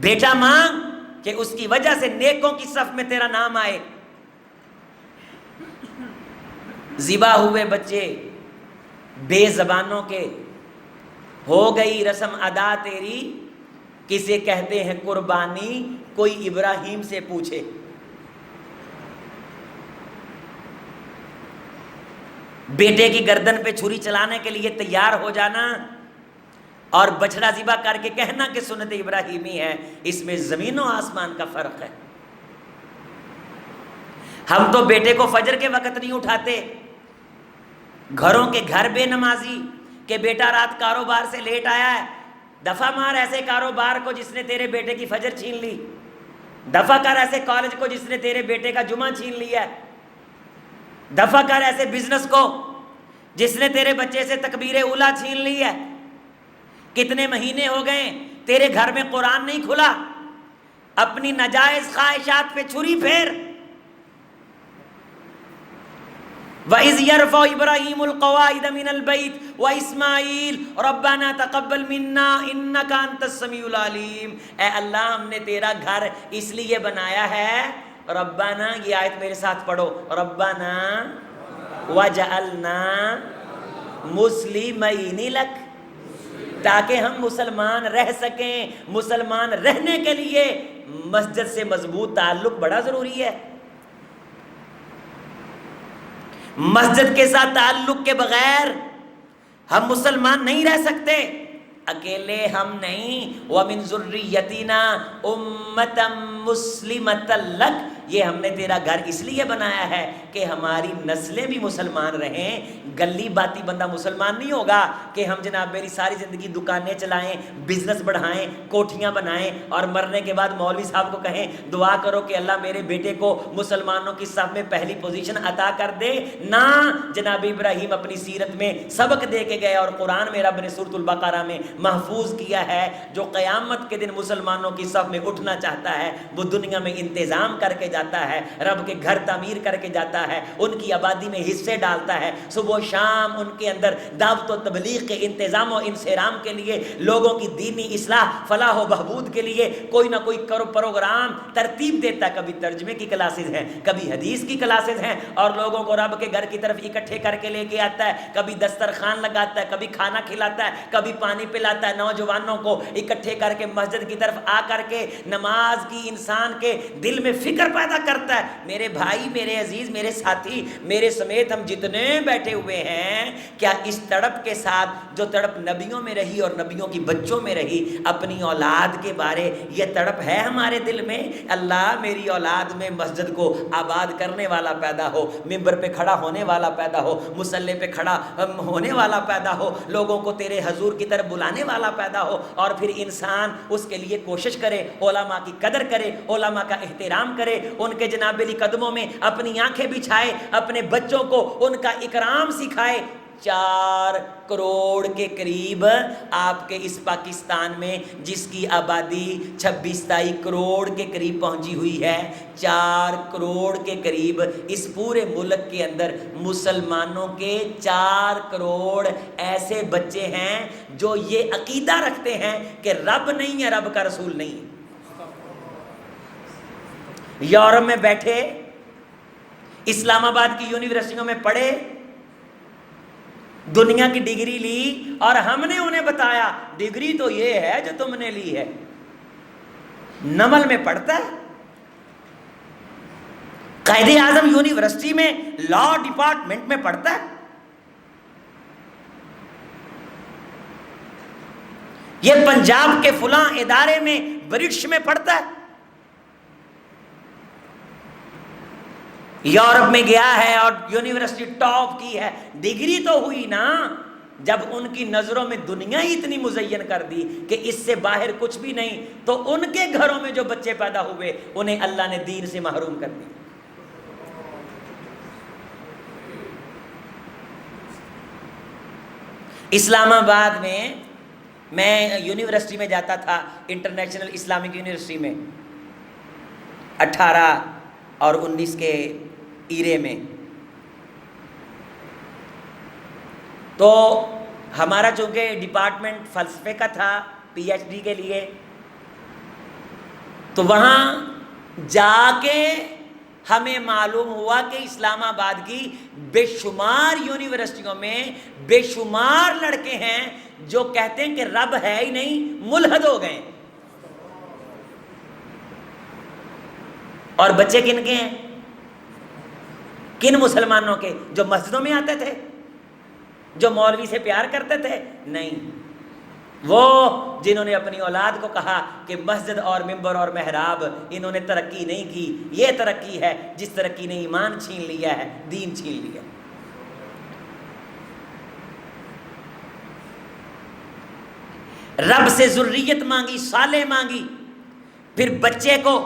[SPEAKER 1] بیٹا مانگ کہ اس کی وجہ سے نیکوں کی صف میں تیرا نام آئے. ذبح ہوئے بچے بے زبانوں کے، ہو گئی رسم ادا تیری، کسے کہتے ہیں قربانی، کوئی ابراہیم سے پوچھے. بیٹے کی گردن پہ چھری چلانے کے لیے تیار ہو جانا اور بچڑا ذبح کر کے کہنا کہ سنت ابراہیمی ہے، اس میں زمین و آسمان کا فرق ہے. ہم تو بیٹے کو فجر کے وقت نہیں اٹھاتے، گھروں کے گھر بے نمازی کہ بیٹا رات کاروبار سے لیٹ آیا ہے، دفع مار ایسے کاروبار کو جس نے تیرے بیٹے کی فجر چھین لی، دفع کر ایسے کالج کو جس نے تیرے بیٹے کا جمعہ چھین لیا ہے، دفع کر ایسے بزنس کو جس نے تیرے بچے سے تکبیر اولیٰ چھین لی ہے. کتنے مہینے ہو گئے تیرے گھر میں قرآن نہیں کھلا، اپنی ناجائز خواہشات پہ چھری پھیر. وَإِذْ يَرْفَعُ إِبْرَاهِيمُ الْقَوَاعِدَ مِنَ الْبَيْتِ وَإِسْمَاعِيلُ رَبَّنَا تَقَبَّلْ مِنَّا إِنَّكَ أَنْتَ السَّمِيعُ الْعَلِيمُ. اے اللہ ہم نے تیرا گھر اس لیے بنایا ہے، ربنا، یہ آیت میرے ساتھ پڑھو، ربنا وَجَعَلْنَا مُسْلِمَيْنِ لَكَ، تاکہ ہم مسلمان رہ سکیں. مسلمان رہنے کے لیے مسجد سے مضبوط تعلق بڑا ضروری ہے. مسجد کے ساتھ تعلق کے بغیر ہم مسلمان نہیں رہ سکتے. اکیلے ہم نہیں. وَمِن ذُرِّيَّتِنَا أُمَّةً مُسْلِمَةً لَكَ، یہ ہم نے تیرا گھر اس لیے بنایا ہے کہ ہماری نسلیں بھی مسلمان رہیں. گلی باتی بندہ مسلمان نہیں ہوگا کہ ہم جناب میری ساری زندگی دکانیں چلائیں, بزنس بڑھائیں, کوٹھیاں بنائیں اور مرنے کے بعد مولوی صاحب کو کہیں دعا کرو کہ اللہ میرے بیٹے کو مسلمانوں کی صف میں پہلی پوزیشن عطا کر دے. نہ, جناب ابراہیم اپنی سیرت میں سبق دے کے گئے اور قرآن میں رب نے سورۃ البقرہ میں محفوظ کیا ہے, جو قیامت کے دن مسلمانوں کی صف میں اٹھنا چاہتا ہے وہ دنیا میں انتظام کر کے جاتا ہے, رب کے گھر تعمیر کر کے جاتا ہے, ان کی آبادی میں حصے ڈالتا ہے, صبح و شام ان کے اندر دعوت و تبلیغ کے انتظام و انصرام کے لیے, لوگوں کی دینی اصلاح فلاح و بہبود کے لیے کوئی نہ کوئی پروگرام ترتیب دیتا ہے. کبھی ترجمے کی کلاسز ہیں, کبھی حدیث کی کلاسز ہیں, اور لوگوں کو رب کے گھر کی طرف اکٹھے کر کے لے کے آتا ہے. کبھی دسترخوان لگاتا ہے, کبھی کھانا کھلاتا ہے, کبھی پانی پلاتا ہے. نوجوانوں کو اکٹھے کر کے مسجد کی طرف آ کر کے نماز کی انسان کے دل میں فکر پیدا کرتا ہے. میرے بھائی, میرے عزیز, میرے ساتھی, میرے سمیت ہم جتنے بیٹھے ہوئے ہیں, کیا اس تڑپ کے ساتھ جو تڑپ نبیوں میں رہی اور نبیوں کی بچوں میں رہی, اپنی اولاد کے بارے یہ تڑپ ہے ہمارے دل میں؟ اللہ میری اولاد میں مسجد کو آباد کرنے والا پیدا ہو, ممبر پہ کھڑا ہونے والا پیدا ہو, مصلی پہ کھڑا ہونے والا پیدا ہو, لوگوں کو تیرے حضور کی طرف بلانے والا پیدا ہو, اور پھر انسان اس کے لیے کوشش کرے, علماء کی قدر کرے, علماء کا احترام کرے, ان کے جناب علی قدموں میں اپنی آنکھیں بچھائے, اپنے بچوں کو ان کا اکرام سکھائے. 4 کروڑ کے قریب آپ کے اس پاکستان میں, جس کی آبادی 26-27 کروڑ کے قریب پہنچی ہوئی ہے, 4 کروڑ کے قریب اس پورے ملک کے اندر مسلمانوں کے 4 کروڑ ایسے بچے ہیں جو یہ عقیدہ رکھتے ہیں کہ رب نہیں ہے, رب کا رسول نہیں ہے. یورپ میں بیٹھے, اسلام آباد کی یونیورسٹیوں میں پڑھے, دنیا کی ڈگری لی, اور ہم نے انہیں بتایا ڈگری تو یہ ہے جو تم نے لی ہے. نمل میں پڑھتا ہے, قائد اعظم یونیورسٹی میں لا ڈپارٹمنٹ میں پڑھتا ہے. یہ پنجاب کے فلاں ادارے میں برٹش میں پڑھتا ہے. یورپ میں گیا ہے اور یونیورسٹی ٹاپ کی ہے. ڈگری تو ہوئی نا, جب ان کی نظروں میں دنیا ہی اتنی مزین کر دی کہ اس سے باہر کچھ بھی نہیں, تو ان کے گھروں میں جو بچے پیدا ہوئے انہیں اللہ نے دین سے محروم کر دی. اسلام آباد میں یونیورسٹی میں جاتا تھا, انٹرنیشنل اسلامک یونیورسٹی میں, 18 اور 19 کے ایرے میں. تو ہمارا چونکہ ڈپارٹمنٹ فلسفے کا تھا پی ایچ ڈی کے لیے, تو وہاں جا کے ہمیں معلوم ہوا کہ اسلام آباد کی بے شمار یونیورسٹیوں میں بے شمار لڑکے ہیں جو کہتے ہیں کہ رب ہے ہی نہیں, ملحد ہو گئے. اور بچے کن کے ہیں؟ کن مسلمانوں کے؟ جو مسجدوں میں آتے تھے, جو مولوی سے پیار کرتے تھے؟ نہیں, وہ جنہوں نے اپنی اولاد کو کہا کہ مسجد اور ممبر اور محراب انہوں نے ترقی نہیں کی. یہ ترقی ہے جس ترقی نے ایمان چھین لیا ہے, دین چھین لیا. رب سے ذریت مانگی, صالح مانگی, پھر بچے کو,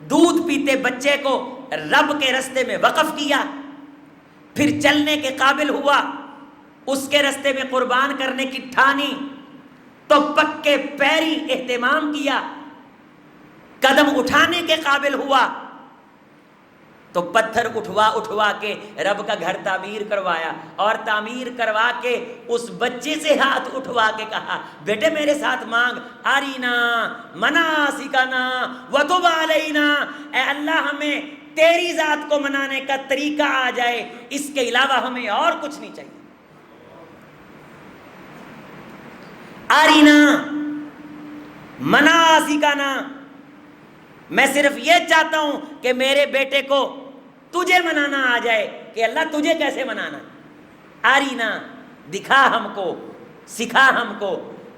[SPEAKER 1] دودھ پیتے بچے کو رب کے رستے میں وقف کیا, پھر چلنے کے قابل ہوا, اس کے رستے میں قربان کرنے کی ٹھانی, تو پکے پیری اہتمام کیا, قدم اٹھانے کے قابل ہوا, تو پتھر اٹھوا کے رب کا گھر تعمیر کروایا, اور تعمیر کروا کے اس بچے سے ہاتھ اٹھوا کے کہا بیٹے میرے ساتھ مانگ, ارینا مناسکنا وتب علینا, اے اللہ ہمیں تیری ذات کو منانے کا طریقہ آ جائے, اس کے علاوہ ہمیں اور کچھ نہیں چاہیے. ارینا مناسکنا, میں صرف یہ چاہتا ہوں کہ میرے بیٹے کو تجھے منانا آ جائے, کہ اللہ تجھے کیسے منانا. ارینا, دکھا ہم کو, سکھا ہم کو,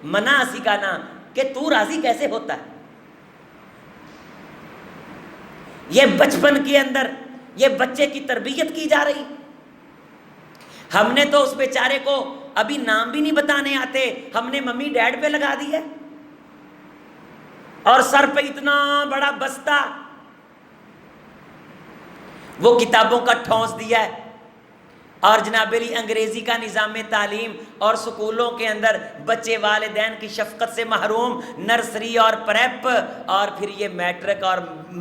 [SPEAKER 1] مناسکنا, کہ تو راضی کیسے ہوتا ہے. یہ بچپن کے اندر یہ بچے کی تربیت کی جا رہی. ہم نے تو اس بیچارے کو ابھی نام بھی نہیں بتانے آتے, ہم نے ممی ڈیڈ پہ لگا دی ہے, اور سر پہ اتنا بڑا بستہ, وہ کتابوں کا ٹھونس دیا ہے, اور جناب علی انگریزی کا نظام تعلیم, اور سکولوں کے اندر بچے والدین کی شفقت سے محروم, نرسری اور پریپ, اور پھر یہ میٹرک اور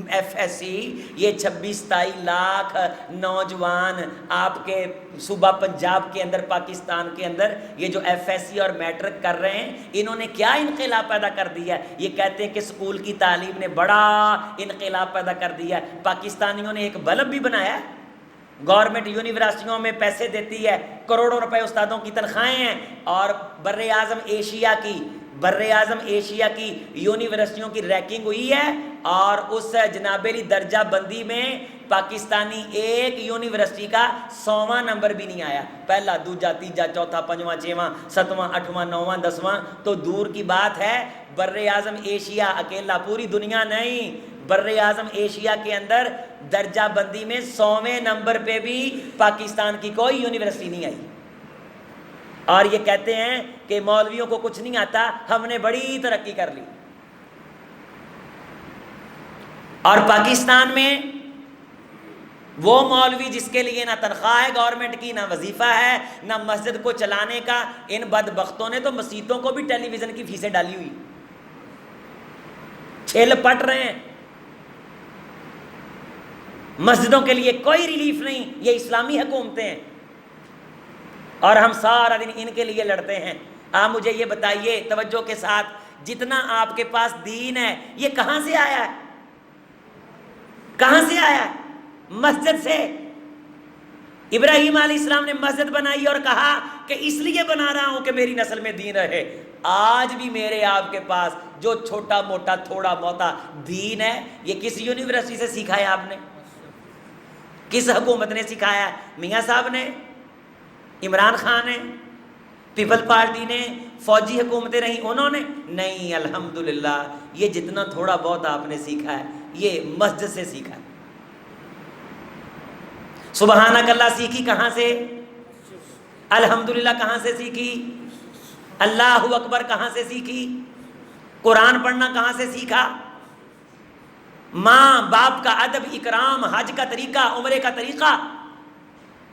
[SPEAKER 1] ایف ایس سی, یہ 26-27 لاکھ نوجوان آپ کے صوبہ پنجاب کے اندر, پاکستان کے اندر یہ جو ایف ایس سی اور میٹرک کر رہے ہیں, انہوں نے کیا انقلاب پیدا کر دیا ہے. یہ کہتے ہیں کہ اسکول کی تعلیم نے بڑا انقلاب پیدا کر دیا ہے. پاکستانیوں نے ایک بلب بھی بنایا ہے, گورنمنٹ یونیورسٹیوں میں پیسے دیتی ہے, کروڑوں روپے استادوں کی تنخواہیں ہیں, اور بر اعظم ایشیا کی یونیورسٹیوں کی رینکنگ ہوئی ہے, اور اس جناب علی درجہ بندی میں پاکستانی ایک یونیورسٹی کا 100واں نمبر بھی نہیں آیا. پہلا, دوجا, تیجا, چوتھا, پنجواں, چھواں, ساتواں, آٹھواں, نواں, 10واں تو دور کی بات ہے. بر اعظم ایشیا اکیلا, پوری دنیا نہیں, بر اعظم ایشیا کے اندر درجہ بندی میں 100ویں نمبر پہ بھی پاکستان کی کوئی یونیورسٹی نہیں آئی. اور یہ کہتے ہیں کہ مولویوں کو کچھ نہیں آتا, ہم نے بڑی ترقی کر لی. اور پاکستان میں وہ مولوی جس کے لیے نہ تنخواہ ہے گورنمنٹ کی, نہ وظیفہ ہے, نہ مسجد کو چلانے کا, ان بدبختوں نے تو مسجدوں کو بھی ٹیلی ویژن کی فیسیں ڈالی ہوئی, چھل پٹ رہے ہیں. مسجدوں کے لیے کوئی ریلیف نہیں, یہ اسلامی حکومتیں ہیں, اور ہم سارا دن ان کے لیے لڑتے ہیں. آپ مجھے یہ بتائیے توجہ کے ساتھ, جتنا آپ کے پاس دین ہے یہ کہاں سے آیا ہے؟ کہاں سے آیا ہے؟ مسجد سے. ابراہیم علیہ السلام نے مسجد بنائی اور کہا کہ اس لیے بنا رہا ہوں کہ میری نسل میں دین رہے. آج بھی میرے آپ کے پاس جو چھوٹا موٹا تھوڑا موٹا دین ہے, یہ کس یونیورسٹی سے سیکھا ہے آپ نے؟ کس حکومت نے سکھایا ہے؟ میاں صاحب نے, عمران خان نے, پیپل پارٹی نے, فوجی حکومتیں رہیں انہوں نے؟ نہیں, الحمدللہ یہ جتنا تھوڑا بہت آپ نے سیکھا ہے یہ مسجد سے سیکھا ہے. سبحانک اللہ سیکھی کہاں سے؟ الحمدللہ کہاں سے سیکھی؟ اللہ اکبر کہاں سے سیکھی؟ قرآن پڑھنا کہاں سے سیکھا؟ ماں باپ کا ادب, اکرام, حج کا طریقہ, عمرے کا طریقہ,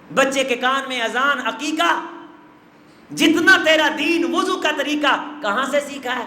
[SPEAKER 1] بچے کے کان میں اذان, عقیقہ, جتنا تیرا دین, وضو کا طریقہ کہاں سے سیکھا ہے؟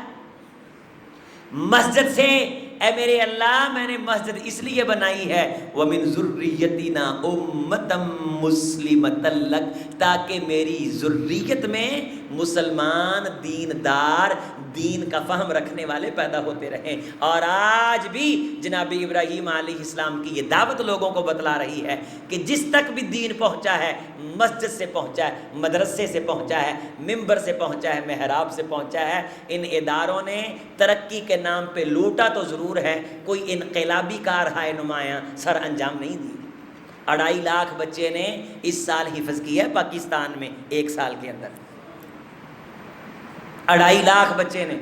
[SPEAKER 1] مسجد سے. اے میرے اللہ, میں نے مسجد اس لیے بنائی ہے وَمِن ذُرِّيَّتِنَا أُمَّةً مُسْلِمَةً لَكَ, تاکہ میری ذریت میں مسلمان دیندار, دین کا فہم رکھنے والے پیدا ہوتے رہیں. اور آج بھی جناب ابراہیم علیہ السلام کی یہ دعوت لوگوں کو بتلا رہی ہے کہ جس تک بھی دین پہنچا ہے, مسجد سے پہنچا ہے, مدرسے سے پہنچا ہے, ممبر سے پہنچا ہے, محراب سے پہنچا ہے. ان اداروں نے ترقی کے نام پہ لوٹا تو ضرور ہے, کوئی انقلابی کارہائے نمایاں سر انجام نہیں دی. 2.5 لاکھ بچے نے اس سال حفظ کیا ہے پاکستان میں, ایک سال کے اندر 2.5 لاکھ بچے نے.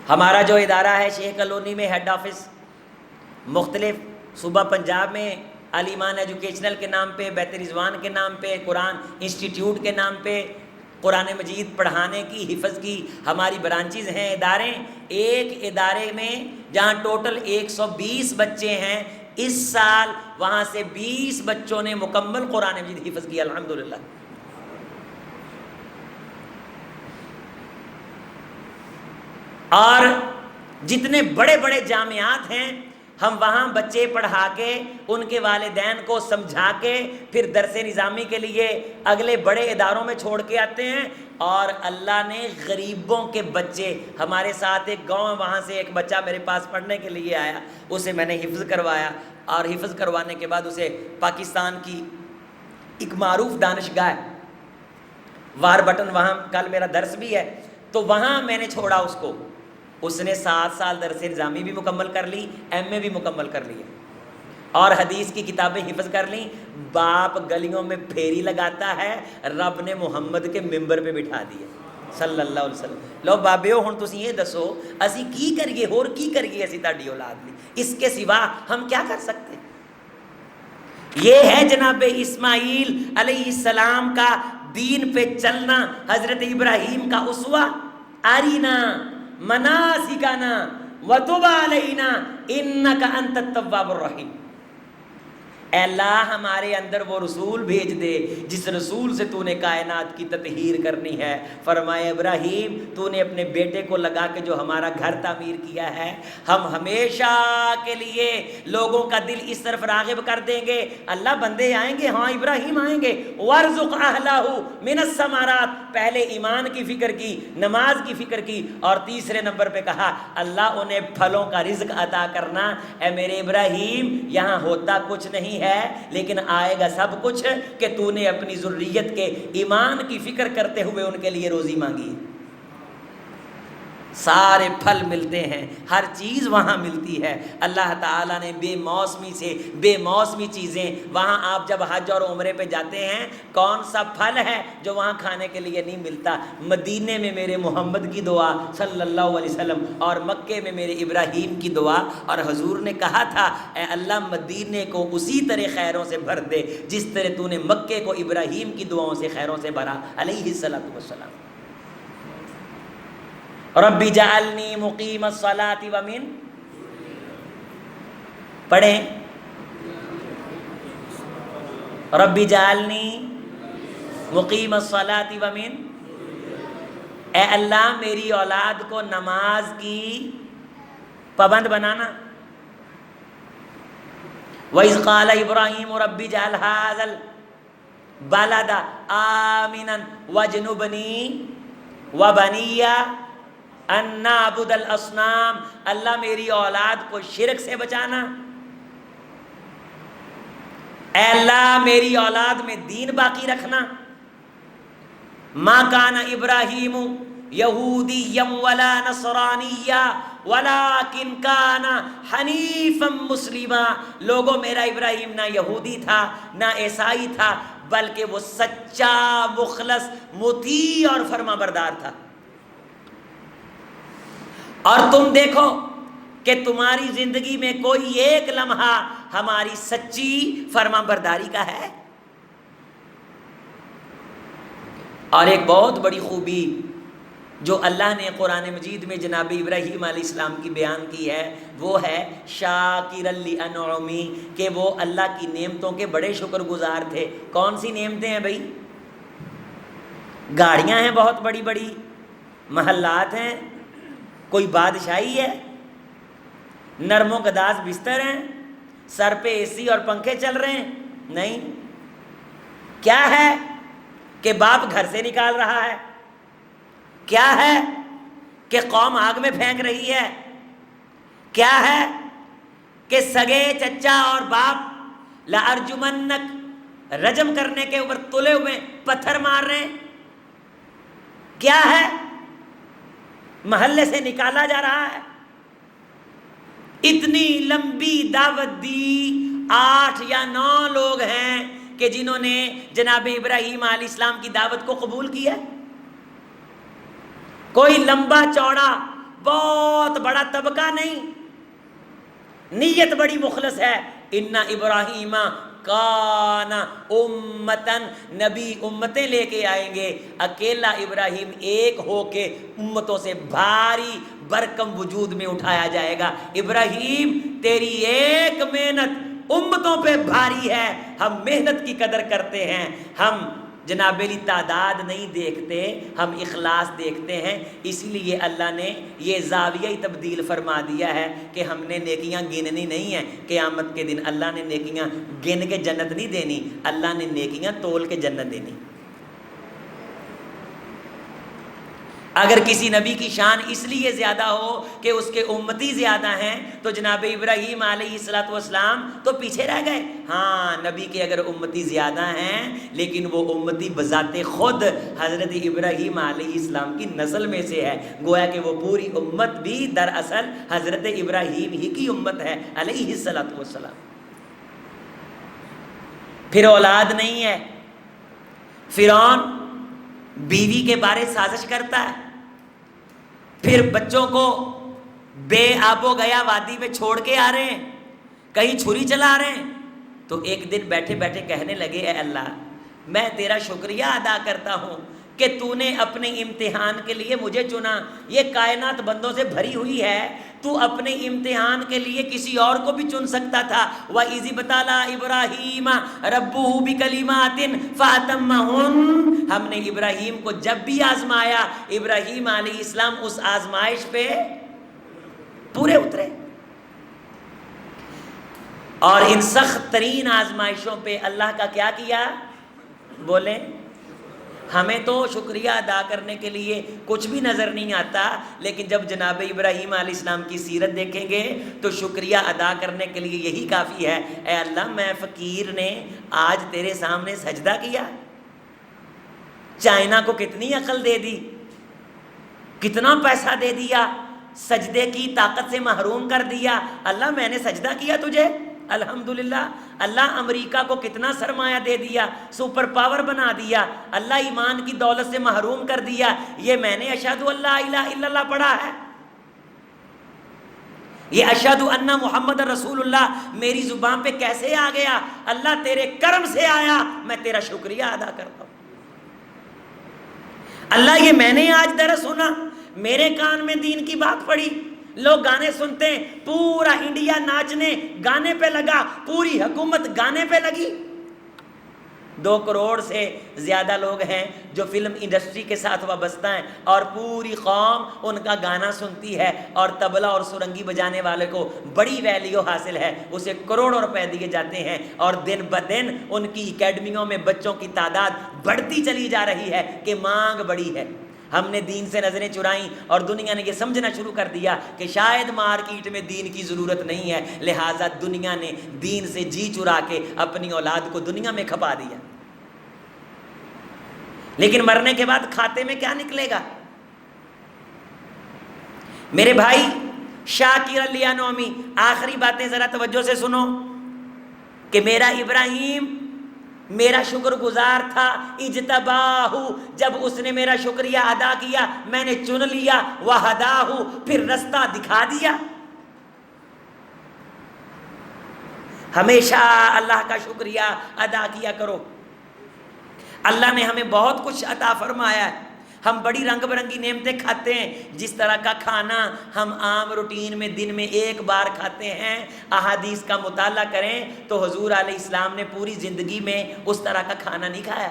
[SPEAKER 1] ہمارا جو ادارہ ہے شیخ کالونی میں ہیڈ آفس, مختلف صوبہ پنجاب میں علی ایمان ایجوکیشنل کے نام پہ, بیت رضوان کے نام پہ, قرآن انسٹیٹیوٹ کے نام پہ, قرآن مجید پڑھانے کی, حفظ کی ہماری برانچیز ہیں, ادارے. ایک ادارے میں جہاں ٹوٹل 120 بچے ہیں, اس سال وہاں سے 20 بچوں نے مکمل قرآن مجید حفظ کیا, الحمدللہ. اور جتنے بڑے بڑے جامعات ہیں, ہم وہاں بچے پڑھا کے, ان کے والدین کو سمجھا کے, پھر درس نظامی کے لیے اگلے بڑے اداروں میں چھوڑ کے آتے ہیں. اور اللہ نے غریبوں کے بچے, ہمارے ساتھ ایک گاؤں, وہاں سے ایک بچہ میرے پاس پڑھنے کے لیے آیا, اسے میں نے حفظ کروایا, اور حفظ کروانے کے بعد اسے پاکستان کی ایک معروف دانشگاہ وار بٹن, وہاں کل میرا درس بھی ہے, تو وہاں میں نے چھوڑا اس کو. اس نے 7 سال درس نظامی بھی مکمل کر لی, ایم اے بھی مکمل کر لی, اور حدیث کی کتابیں حفظ کر لیں. باپ گلیوں میں پھیری لگاتا ہے, رب نے محمد کے ممبر پہ بٹھا دیے. صلی اللہ علیہ وسلم. لو بابیو ہن تسی یہ دسو اسی کی کریے ہور کی کریے اسی تہاڈی اولاد لی, اس کے سوا ہم کیا کر سکتے ہیں؟ یہ ہے جناب اسماعیل علیہ السلام کا دین پہ چلنا, حضرت ابراہیم کا اسوہ. ارینا مناسکنا وتب علینا انک انت التواب الرحیم. اے اللہ ہمارے اندر وہ رسول بھیج دے جس رسول سے تو نے کائنات کی تطہیر کرنی ہے. فرمایا ابراہیم تو نے اپنے بیٹے کو لگا کے جو ہمارا گھر تعمیر کیا ہے, ہم ہمیشہ کے لیے لوگوں کا دل اس طرف راغب کر دیں گے. اللہ بندے آئیں گے, ہاں ابراہیم آئیں گے. وارزق اہلہ من الثمرات, پہلے ایمان کی فکر کی, نماز کی فکر کی, اور تیسرے نمبر پہ کہا اللہ انہیں پھلوں کا رزق عطا کرنا. اے میرے ابراہیم یہاں ہوتا کچھ نہیں ہے لیکن آئے گا سب کچھ کہ تو نے اپنی ذریت کے ایمان کی فکر کرتے ہوئے ان کے لیے روزی مانگی. سارے پھل ملتے ہیں, ہر چیز وہاں ملتی ہے. اللہ تعالیٰ نے بے موسمی سے بے موسمی چیزیں, وہاں آپ جب حج اور عمرے پہ جاتے ہیں کون سا پھل ہے جو وہاں کھانے کے لیے نہیں ملتا؟ مدینے میں میرے محمد کی دعا صلی اللہ علیہ وسلم, اور مکے میں میرے ابراہیم کی دعا. اور حضور نے کہا تھا اے اللہ مدینے کو اسی طرح خیروں سے بھر دے جس طرح تو نے مکے کو ابراہیم کی دعاؤں سے خیروں سے بھرا علیہ الصلوۃ والسلام. رب جعلنی مقیم الصلاۃ ومن, پڑھیں رب جعلنی مقیم الصلاۃ ومن, اے اللہ میری اولاد کو نماز کی پابند بنانا. وَإِذْ قَالَ إِبْرَاهِيمُ رَبِّ اجْعَلْ هَٰذَا الْبَلَدَ آمِنًا وَاجْنُبْنِي وَبَنِيَّ أَن نَّعْبُدَ الْأَصْنَامَ, اللہ میری اولاد کو شرک سے بچانا. اے اللہ میری اولاد میں دین باقی رکھنا. مَا كَانَ إِبْرَاهِيمُ یہودیا ولا نصرانیا ولکن کان حنیفا مسلما. لوگوں میرا ابراہیم نہ یہودی تھا نہ عیسائی تھا بلکہ وہ سچا مخلص مطیع اور فرما بردار تھا. اور تم دیکھو کہ تمہاری زندگی میں کوئی ایک لمحہ ہماری سچی فرما برداری کا ہے. اور ایک بہت بڑی خوبی جو اللہ نے قرآن مجید میں جناب ابراہیم علیہ السلام کی بیان کی ہے وہ ہے شاکرا لانعمی, کہ وہ اللہ کی نعمتوں کے بڑے شکر گزار تھے. کون سی نعمتیں ہیں بھائی؟ گاڑیاں ہیں بہت بڑی بڑی, محلات ہیں, کوئی بادشاہی ہے, نرم و گداز بستر ہیں, سر پہ اے سی اور پنکھے چل رہے ہیں؟ نہیں. کیا ہے کہ باپ گھر سے نکال رہا ہے؟ کیا ہے کہ قوم آگ میں پھینک رہی ہے؟ کیا ہے کہ سگے چچا اور باپ لارجمنک رجم کرنے کے اوپر تلے ہوئے پتھر مار رہے ہیں؟ کیا ہے محلے سے نکالا جا رہا ہے؟ اتنی لمبی دعوت دی, 8 یا 9 لوگ ہیں کہ جنہوں نے جناب ابراہیم علیہ السلام کی دعوت کو قبول کیا. کوئی لمبا چوڑا بہت بڑا طبقہ نہیں, نیت بڑی مخلص ہے. ان ابراہیم کان امتن, نبی امتیں لے کے آئیں گے, اکیلا ابراہیم ایک ہو کے امتوں سے بھاری برکم وجود میں اٹھایا جائے گا. ابراہیم تیری ایک محنت امتوں پہ بھاری ہے. ہم محنت کی قدر کرتے ہیں, ہم جناب علی تعداد نہیں دیکھتے, ہم اخلاص دیکھتے ہیں. اسی لیے اللہ نے یہ زاویہ تبدیل فرما دیا ہے کہ ہم نے نیکیاں گننی نہیں ہیں. قیامت کے دن اللہ نے نیکیاں گن کے جنت نہیں دینی, اللہ نے نیکیاں تول کے جنت دینی. اگر کسی نبی کی شان اس لیے زیادہ ہو کہ اس کے امتی زیادہ ہیں تو جناب ابراہیم علیہ الصلوۃ والسلام تو پیچھے رہ گئے. ہاں نبی کے اگر امتی زیادہ ہیں لیکن وہ امتی بذات خود حضرت ابراہیم علیہ السلام کی نسل میں سے ہے, گویا کہ وہ پوری امت بھی دراصل حضرت ابراہیم ہی کی امت ہے علیہ الصلوۃ والسلام. پھر اولاد نہیں ہے. فرعون بیوی کے بارے سازش کرتا ہے، پھر بچوں کو بے آب و گیا وادی میں چھوڑ کے آ رہے ہیں، کہیں چھری چلا رہے ہیں. تو ایک دن بیٹھے بیٹھے کہنے لگے اے اللہ میں تیرا شکریہ ادا کرتا ہوں کہ تو نے اپنے امتحان کے لیے مجھے چنا. یہ کائنات بندوں سے بھری ہوئی ہے، تو اپنے امتحان کے لیے کسی اور کو بھی چن سکتا تھا. وَإِذِ ابْتَلَىٰ إِبْرَاهِيمَ رَبُّهُ بِكَلِمَاتٍ فَأَتَمَّهُنَّ. ہم نے ابراہیم کو جب بھی آزمایا، ابراہیم علیہ السلام اس آزمائش پہ پورے اترے. اور ان سخت ترین آزمائشوں پہ اللہ کا کیا کیا؟ بولیں. ہمیں تو شکریہ ادا کرنے کے لیے کچھ بھی نظر نہیں آتا، لیکن جب جناب ابراہیم علیہ السلام کی سیرت دیکھیں گے تو شکریہ ادا کرنے کے لیے یہی کافی ہے. اے اللہ میں فقیر نے آج تیرے سامنے سجدہ کیا. چائنا کو کتنی عقل دے دی، کتنا پیسہ دے دیا، سجدے کی طاقت سے محروم کر دیا. اللہ میں نے سجدہ کیا تجھے، الحمدللہ. اللہ امریکہ کو کتنا سرمایہ دے دیا، سپر پاور بنا دیا. اللہ ایمان کی دولت سے محروم کر دیا. یہ میں نے اشہد ان لا الہ الا اللہ پڑھا ہے، یہ اشہد ان محمد رسول اللہ میری زبان پہ کیسے آ گیا؟ اللہ تیرے کرم سے آیا، میں تیرا شکریہ ادا کرتا ہوں. اللہ یہ میں نے آج درس سنا، میرے کان میں دین کی بات پڑی. لوگ گانے سنتے ہیں، پورا انڈیا ناچنے گانے پہ لگا، پوری حکومت گانے پہ لگی. 2 کروڑ سے زیادہ لوگ ہیں جو فلم انڈسٹری کے ساتھ وابستہ ہیں، اور پوری قوم ان کا گانا سنتی ہے. اور طبلہ اور سرنگی بجانے والے کو بڑی ویلیو حاصل ہے، اسے کروڑوں روپے دیے جاتے ہیں. اور دن بدن ان کی اکیڈمیوں میں بچوں کی تعداد بڑھتی چلی جا رہی ہے کہ مانگ بڑی ہے. ہم نے دین سے نظریں چرائیں اور دنیا نے یہ سمجھنا شروع کر دیا کہ شاید مارکیٹ میں دین کی ضرورت نہیں ہے، لہٰذا دنیا نے دین سے جی چرا کے اپنی اولاد کو دنیا میں کھپا دیا. لیکن مرنے کے بعد کھاتے میں کیا نکلے گا؟ میرے بھائی شاکر لیانومی، آخری باتیں ذرا توجہ سے سنو کہ میرا ابراہیم میرا شکر گزار تھا. اجتباہ، جب اس نے میرا شکریہ ادا کیا میں نے چن لیا. وہداہ، پھر رستہ دکھا دیا. ہمیشہ اللہ کا شکریہ ادا کیا کرو. اللہ نے ہمیں بہت کچھ عطا فرمایا ہے. ہم بڑی رنگ برنگی نعمتیں کھاتے ہیں. جس طرح کا کھانا ہم عام روٹین میں دن میں ایک بار کھاتے ہیں، احادیث کا مطالعہ کریں تو حضور علیہ السلام نے پوری زندگی میں اس طرح کا کھانا نہیں کھایا.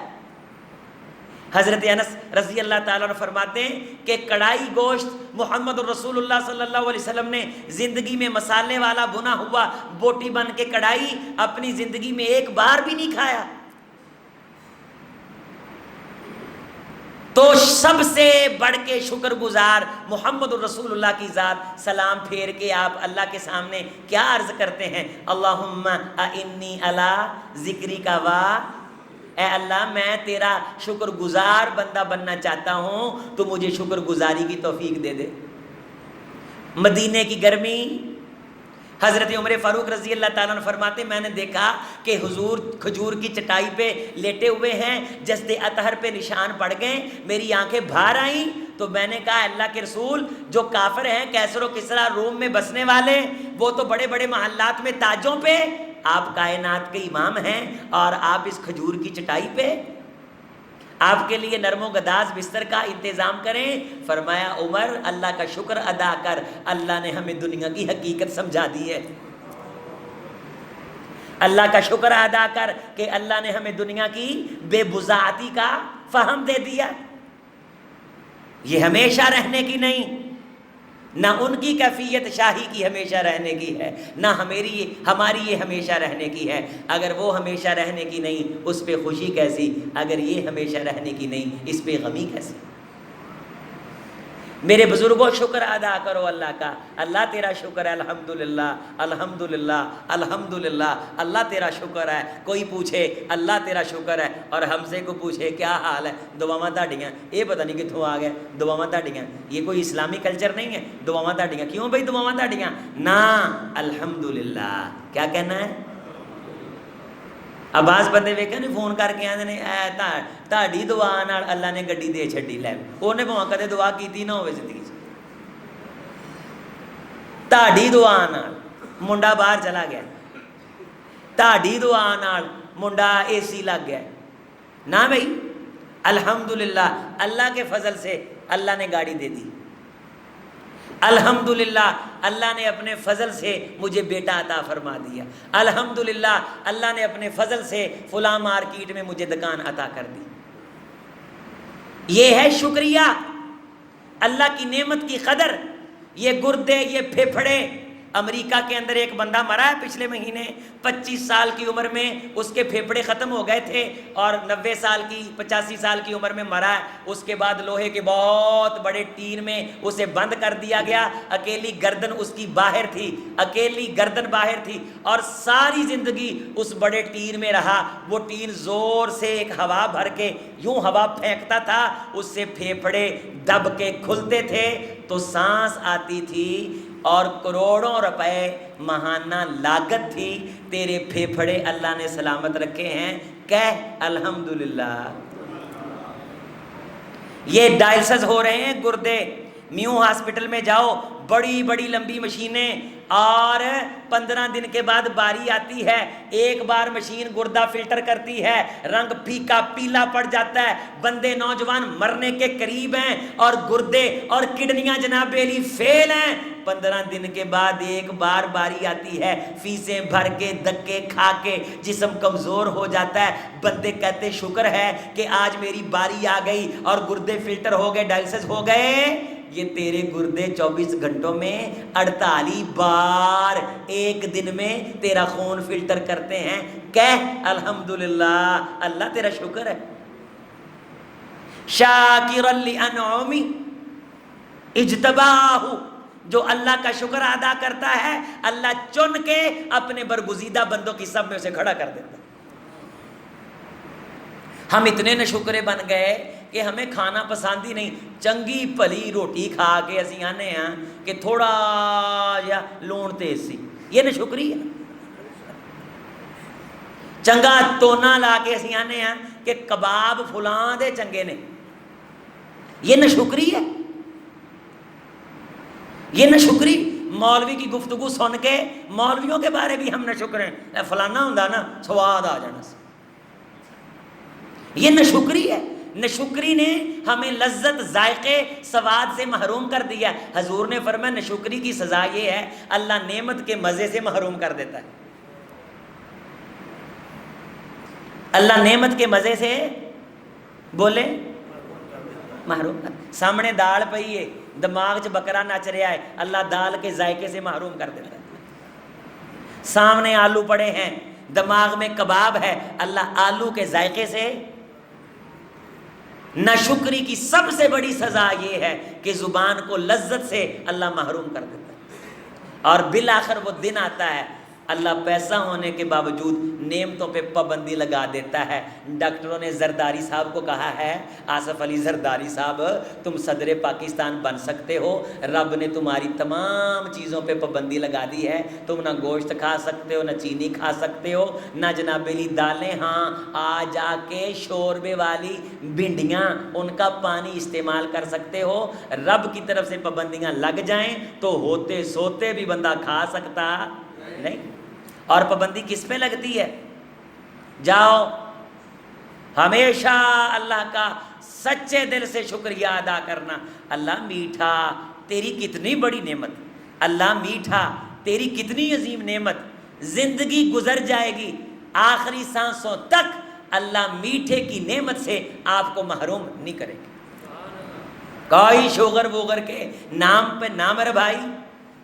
[SPEAKER 1] حضرت انس رضی اللہ تعالیٰ عنہ فرماتے ہیں کہ کڑائی گوشت محمد الرسول اللہ صلی اللہ علیہ وسلم نے زندگی میں مسالے والا بنا ہوا بوٹی بن کے کڑائی اپنی زندگی میں ایک بار بھی نہیں کھایا. تو سب سے بڑھ کے شکر گزار محمد الرسول اللہ کی ذات. سلام پھیر کے آپ اللہ کے سامنے کیا عرض کرتے ہیں؟ اللہم اعنی علی ذکری کا اے اللہ میں تیرا شکر گزار بندہ بننا چاہتا ہوں، تو مجھے شکر گزاری کی توفیق دے دے. مدینے کی گرمی، حضرت عمر فاروق رضی اللہ تعالیٰ عنہ فرماتے میں نے دیکھا کہ حضور کھجور کی چٹائی پہ لیٹے ہوئے ہیں، جسد اطہر پہ نشان پڑ گئے، میری آنکھیں باہر آئیں. تو میں نے کہا اللہ کے رسول، جو کافر ہیں کیسر و کسریٰ روم میں بسنے والے، وہ تو بڑے بڑے محلات میں تاجوں پہ، آپ کائنات کے امام ہیں اور آپ اس کھجور کی چٹائی پہ، آپ کے لیے نرم و گداز بستر کا انتظام کریں. فرمایا عمر اللہ کا شکر ادا کر، اللہ نے ہمیں دنیا کی حقیقت سمجھا دی ہے. اللہ کا شکر ادا کر کہ اللہ نے ہمیں دنیا کی بے بضاعتی کا فہم دے دیا. یہ ہمیشہ رہنے کی نہیں، نہ ان کی کیفیت شاہی کی ہمیشہ رہنے کی ہے، نہ ہماری یہ ہمیشہ رہنے کی ہے. اگر وہ ہمیشہ رہنے کی نہیں اس پہ خوشی کیسی، اگر یہ ہمیشہ رہنے کی نہیں اس پہ غمی کیسی. میرے بزرگوں شکر ادا کرو اللہ کا. اللہ تیرا شکر ہے، الحمدللہ الحمدللہ الحمدللہ. اللہ تیرا شکر ہے. کوئی پوچھے اللہ تیرا شکر ہے اور ہم سے کو پوچھے کیا حال ہے، دعاواں تہاڈیاں، یہ پتہ نہیں کتوں آ گیا دعاواں تہاڈیاں. یہ کوئی اسلامی کلچر نہیں ہے دعاواں تہاڈیاں. کیوں بھائی دعاواں تہاڈیاں؟ نہ، الحمدللہ کیا کہنا ہے؟ اب بعض بندے ویکھے نے فون کر کے آندے نے اے تہاڈی دعا نال اللہ نے گڈی دے چھڈی، لے اونے بھاویں کدے دعا کیتی نہ ہوے زندگی چ، تہاڈی دعا نال منڈا باہر چلا گیا، تہاڈی دعا نال منڈا اے سی لگ گیا، نہ بھائی الحمدللہ اللہ کے فضل سے اللہ نے گاڑی دے دی، الحمدللہ اللہ نے اپنے فضل سے مجھے بیٹا عطا فرما دیا، الحمدللہ اللہ نے اپنے فضل سے فلاں مارکیٹ میں مجھے دکان عطا کر دی۔ یہ ہے شکریہ، اللہ کی نعمت کی قدر۔ یہ گردے، یہ پھیپھڑے، امریکہ کے اندر ایک بندہ مرا ہے پچھلے مہینے، 25 سال کی عمر میں اس کے پھیپھڑے ختم ہو گئے تھے، اور 90 سال کی 85 سال کی عمر میں مرا ہے۔ اس کے بعد لوہے کے بہت بڑے ٹین میں اسے بند کر دیا گیا، اکیلی گردن اس کی باہر تھی، اکیلی گردن باہر تھی، اور ساری زندگی اس بڑے ٹین میں رہا۔ وہ ٹین زور سے ایک ہوا بھر کے یوں ہوا پھینکتا تھا، اس سے پھیپھڑے دب کے کھلتے تھے تو سانس آتی تھی، اور کروڑوں روپے ماہانہ لاگت تھی۔ تیرے پھیپھڑے اللہ نے سلامت رکھے ہیں، کہہ الحمدللہ۔ یہ ڈائلسز ہو رہے ہیں گردے، میو ہاسپٹل میں جاؤ، بڑی بڑی لمبی مشینیں، اور 15 دن کے بعد باری آتی ہے، ایک بار مشین گردہ فلٹر کرتی ہے، رنگ پھیکا پیلا پڑ جاتا ہے، بندے نوجوان مرنے کے قریب ہیں، اور گردے اور کڈنیاں جناب علی فیل ہیں۔ 15 دن کے بعد ایک بار باری آتی ہے، فیسیں بھر کے دھکے کھا کے جسم کمزور ہو جاتا ہے، بندے کہتے شکر ہے کہ آج میری باری آ گئی اور گردے فلٹر ہو گئے، ڈائلسس ہو گئے۔ یہ تیرے گردے 24 گھنٹوں میں 48 بار ایک دن میں تیرا خون فلٹر کرتے ہیں، کہہ الحمدللہ، اللہ تیرا شکر ہے۔ شاکرا لانعمہ اجتباہ، جو اللہ کا شکر ادا کرتا ہے اللہ چن کے اپنے برگزیدہ بندوں کی سب میں اسے کھڑا کر دیتا ہے۔ ہم اتنے نشکرے بن گئے کہ ہمیں کھانا پسند ہی نہیں، چنگی بھلی روٹی کھا کے اسی آنے ہیں کہ تھوڑا جا لون تیز سی، یہ نشکری ہے۔ چنگا تونا لا کے اسی آنے ہیں کہ کباب فلاں دے چنگے نے، یہ نشکری ہے، یہ نشکری۔ مولوی کی گفتگو سن کے مولویوں کے بارے بھی ہم نشکر ہیں، فلانا ہوں نا سواد آ جانا سی، یہ نشکری ہے۔ نشکری نے ہمیں لذت، ذائقے، سواد سے محروم کر دیا۔ حضور نے فرمایا نشکری کی سزا یہ ہے اللہ نعمت کے مزے سے محروم کر دیتا ہے، اللہ نعمت کے مزے سے بولے محروم کر۔ سامنے دال پئی ہے، دماغ چ بکرا نچ رہا ہے، اللہ دال کے ذائقے سے محروم کر دیتا ہے۔ سامنے آلو پڑے ہیں، دماغ میں کباب ہے، اللہ آلو کے ذائقے سے۔ ناشکری کی سب سے بڑی سزا یہ ہے کہ زبان کو لذت سے اللہ محروم کر دیتا ہے، اور بالآخر وہ دن آتا ہے اللہ پیسہ ہونے کے باوجود نعمتوں پہ پابندی لگا دیتا ہے۔ ڈاکٹروں نے زرداری صاحب کو کہا ہے، آصف علی زرداری صاحب تم صدر پاکستان بن سکتے ہو، رب نے تمہاری تمام چیزوں پہ پابندی لگا دی ہے، تم نہ گوشت کھا سکتے ہو، نہ چینی کھا سکتے ہو، نہ جناب علی دالیں، ہاں آ جا کے شوربے والی بھنڈیاں ان کا پانی استعمال کر سکتے ہو۔ رب کی طرف سے پابندیاں لگ جائیں تو ہوتے سوتے بھی بندہ کھا سکتا نہیں۔ اور پابندی کس پہ لگتی ہے؟ جاؤ ہمیشہ اللہ کا سچے دل سے شکریہ ادا کرنا۔ اللہ میٹھا تیری کتنی بڑی نعمت، اللہ میٹھا تیری کتنی عظیم نعمت، زندگی گزر جائے گی آخری سانسوں تک اللہ میٹھے کی نعمت سے آپ کو محروم نہیں کرے گا۔ کوئی شوگر ووگر کے نام پہ نہ مر بھائی،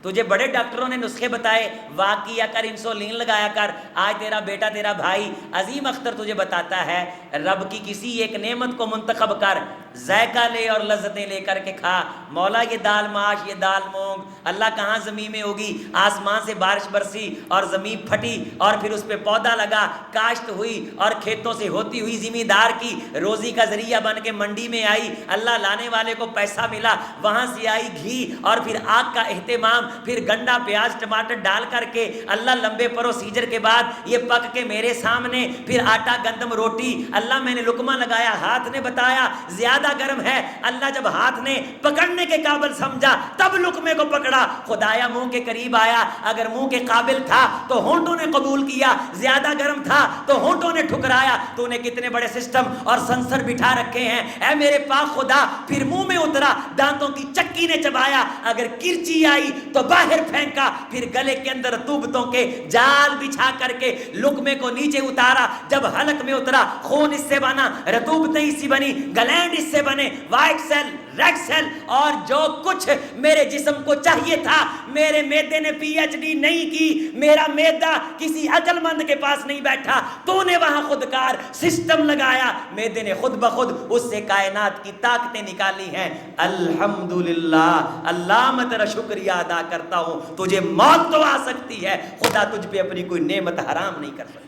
[SPEAKER 1] تجھے بڑے ڈاکٹروں نے نسخے بتائے، واقعہ کر، انسولین لگایا کر۔ آج تیرا بیٹا، تیرا بھائی عظیم اختر تجھے بتاتا ہے رب کی کسی ایک نعمت کو منتخب کر، ذائقہ لے اور لذتیں لے کر کے کھا۔ مولا یہ دال ماش، یہ دال مونگ، اللہ کہاں زمین میں ہوگی؟ آسمان سے بارش برسی اور زمین پھٹی اور پھر اس پہ پودا لگا، کاشت ہوئی اور کھیتوں سے ہوتی ہوئی زمیندار کی روزی کا ذریعہ بن کے منڈی میں آئی، اللہ لانے والے کو پیسہ ملا، وہاں سے آئی گھی اور پھر آگ کا اہتمام، پھر گنڈا پیاز ٹماٹر ڈال کر کے اللہ لمبے پروسیجر کے بعد یہ پک کے میرے سامنے، پھر آٹا گندم روٹی، اللہ میں نے لقمہ لگایا، ہاتھ نے بتایا زیادہ گرم ہے، اللہ جب ہاتھ نے پکڑنے کے قابل سمجھا تب لقمے کو پکڑا، خدایا منہ کے قریب آیا، اگر منہ کے قابل تھا تو ہونٹوں نے قبول کیا، زیادہ گرم تھا تو ہونٹوں نے ٹھکرایا۔ تو نے کتنے بڑے سسٹم اور سنسر بٹھا رکھے ہیں اے میرے پاک خدا، پھر منہ میں اترا، دانتوں کی چکی نے چبایا، اگر کرچی آئی تو باہر پھینکا، پھر گلے کے اندر رطوبتوں کے جال بچھا کر کے لقمے کو نیچے اتارا، جب حلق میں اترا خون اس سے بنا، رطوبتیں اس سے بنی، گلینڈ اس سے بنے، وائٹ سیل ریڈ سیل اور جو کچھ میرے جسم کو چاہیے تھا۔ میرے میدے نے پی ایچ ڈی نہیں کی، میرا میدا کسی عقل مند کے پاس نہیں بیٹھا، تو نے وہاں خودکار سسٹم لگایا، میدے نے خود بخود اس سے کائنات کی طاقتیں نکالی ہیں۔ الحمدللہ، اللہ میں تیرا شکریہ ادا کرتا ہوں، تجھے موت تو آ سکتی ہے، خدا تجھ پہ اپنی کوئی نعمت حرام نہیں کر سکتا۔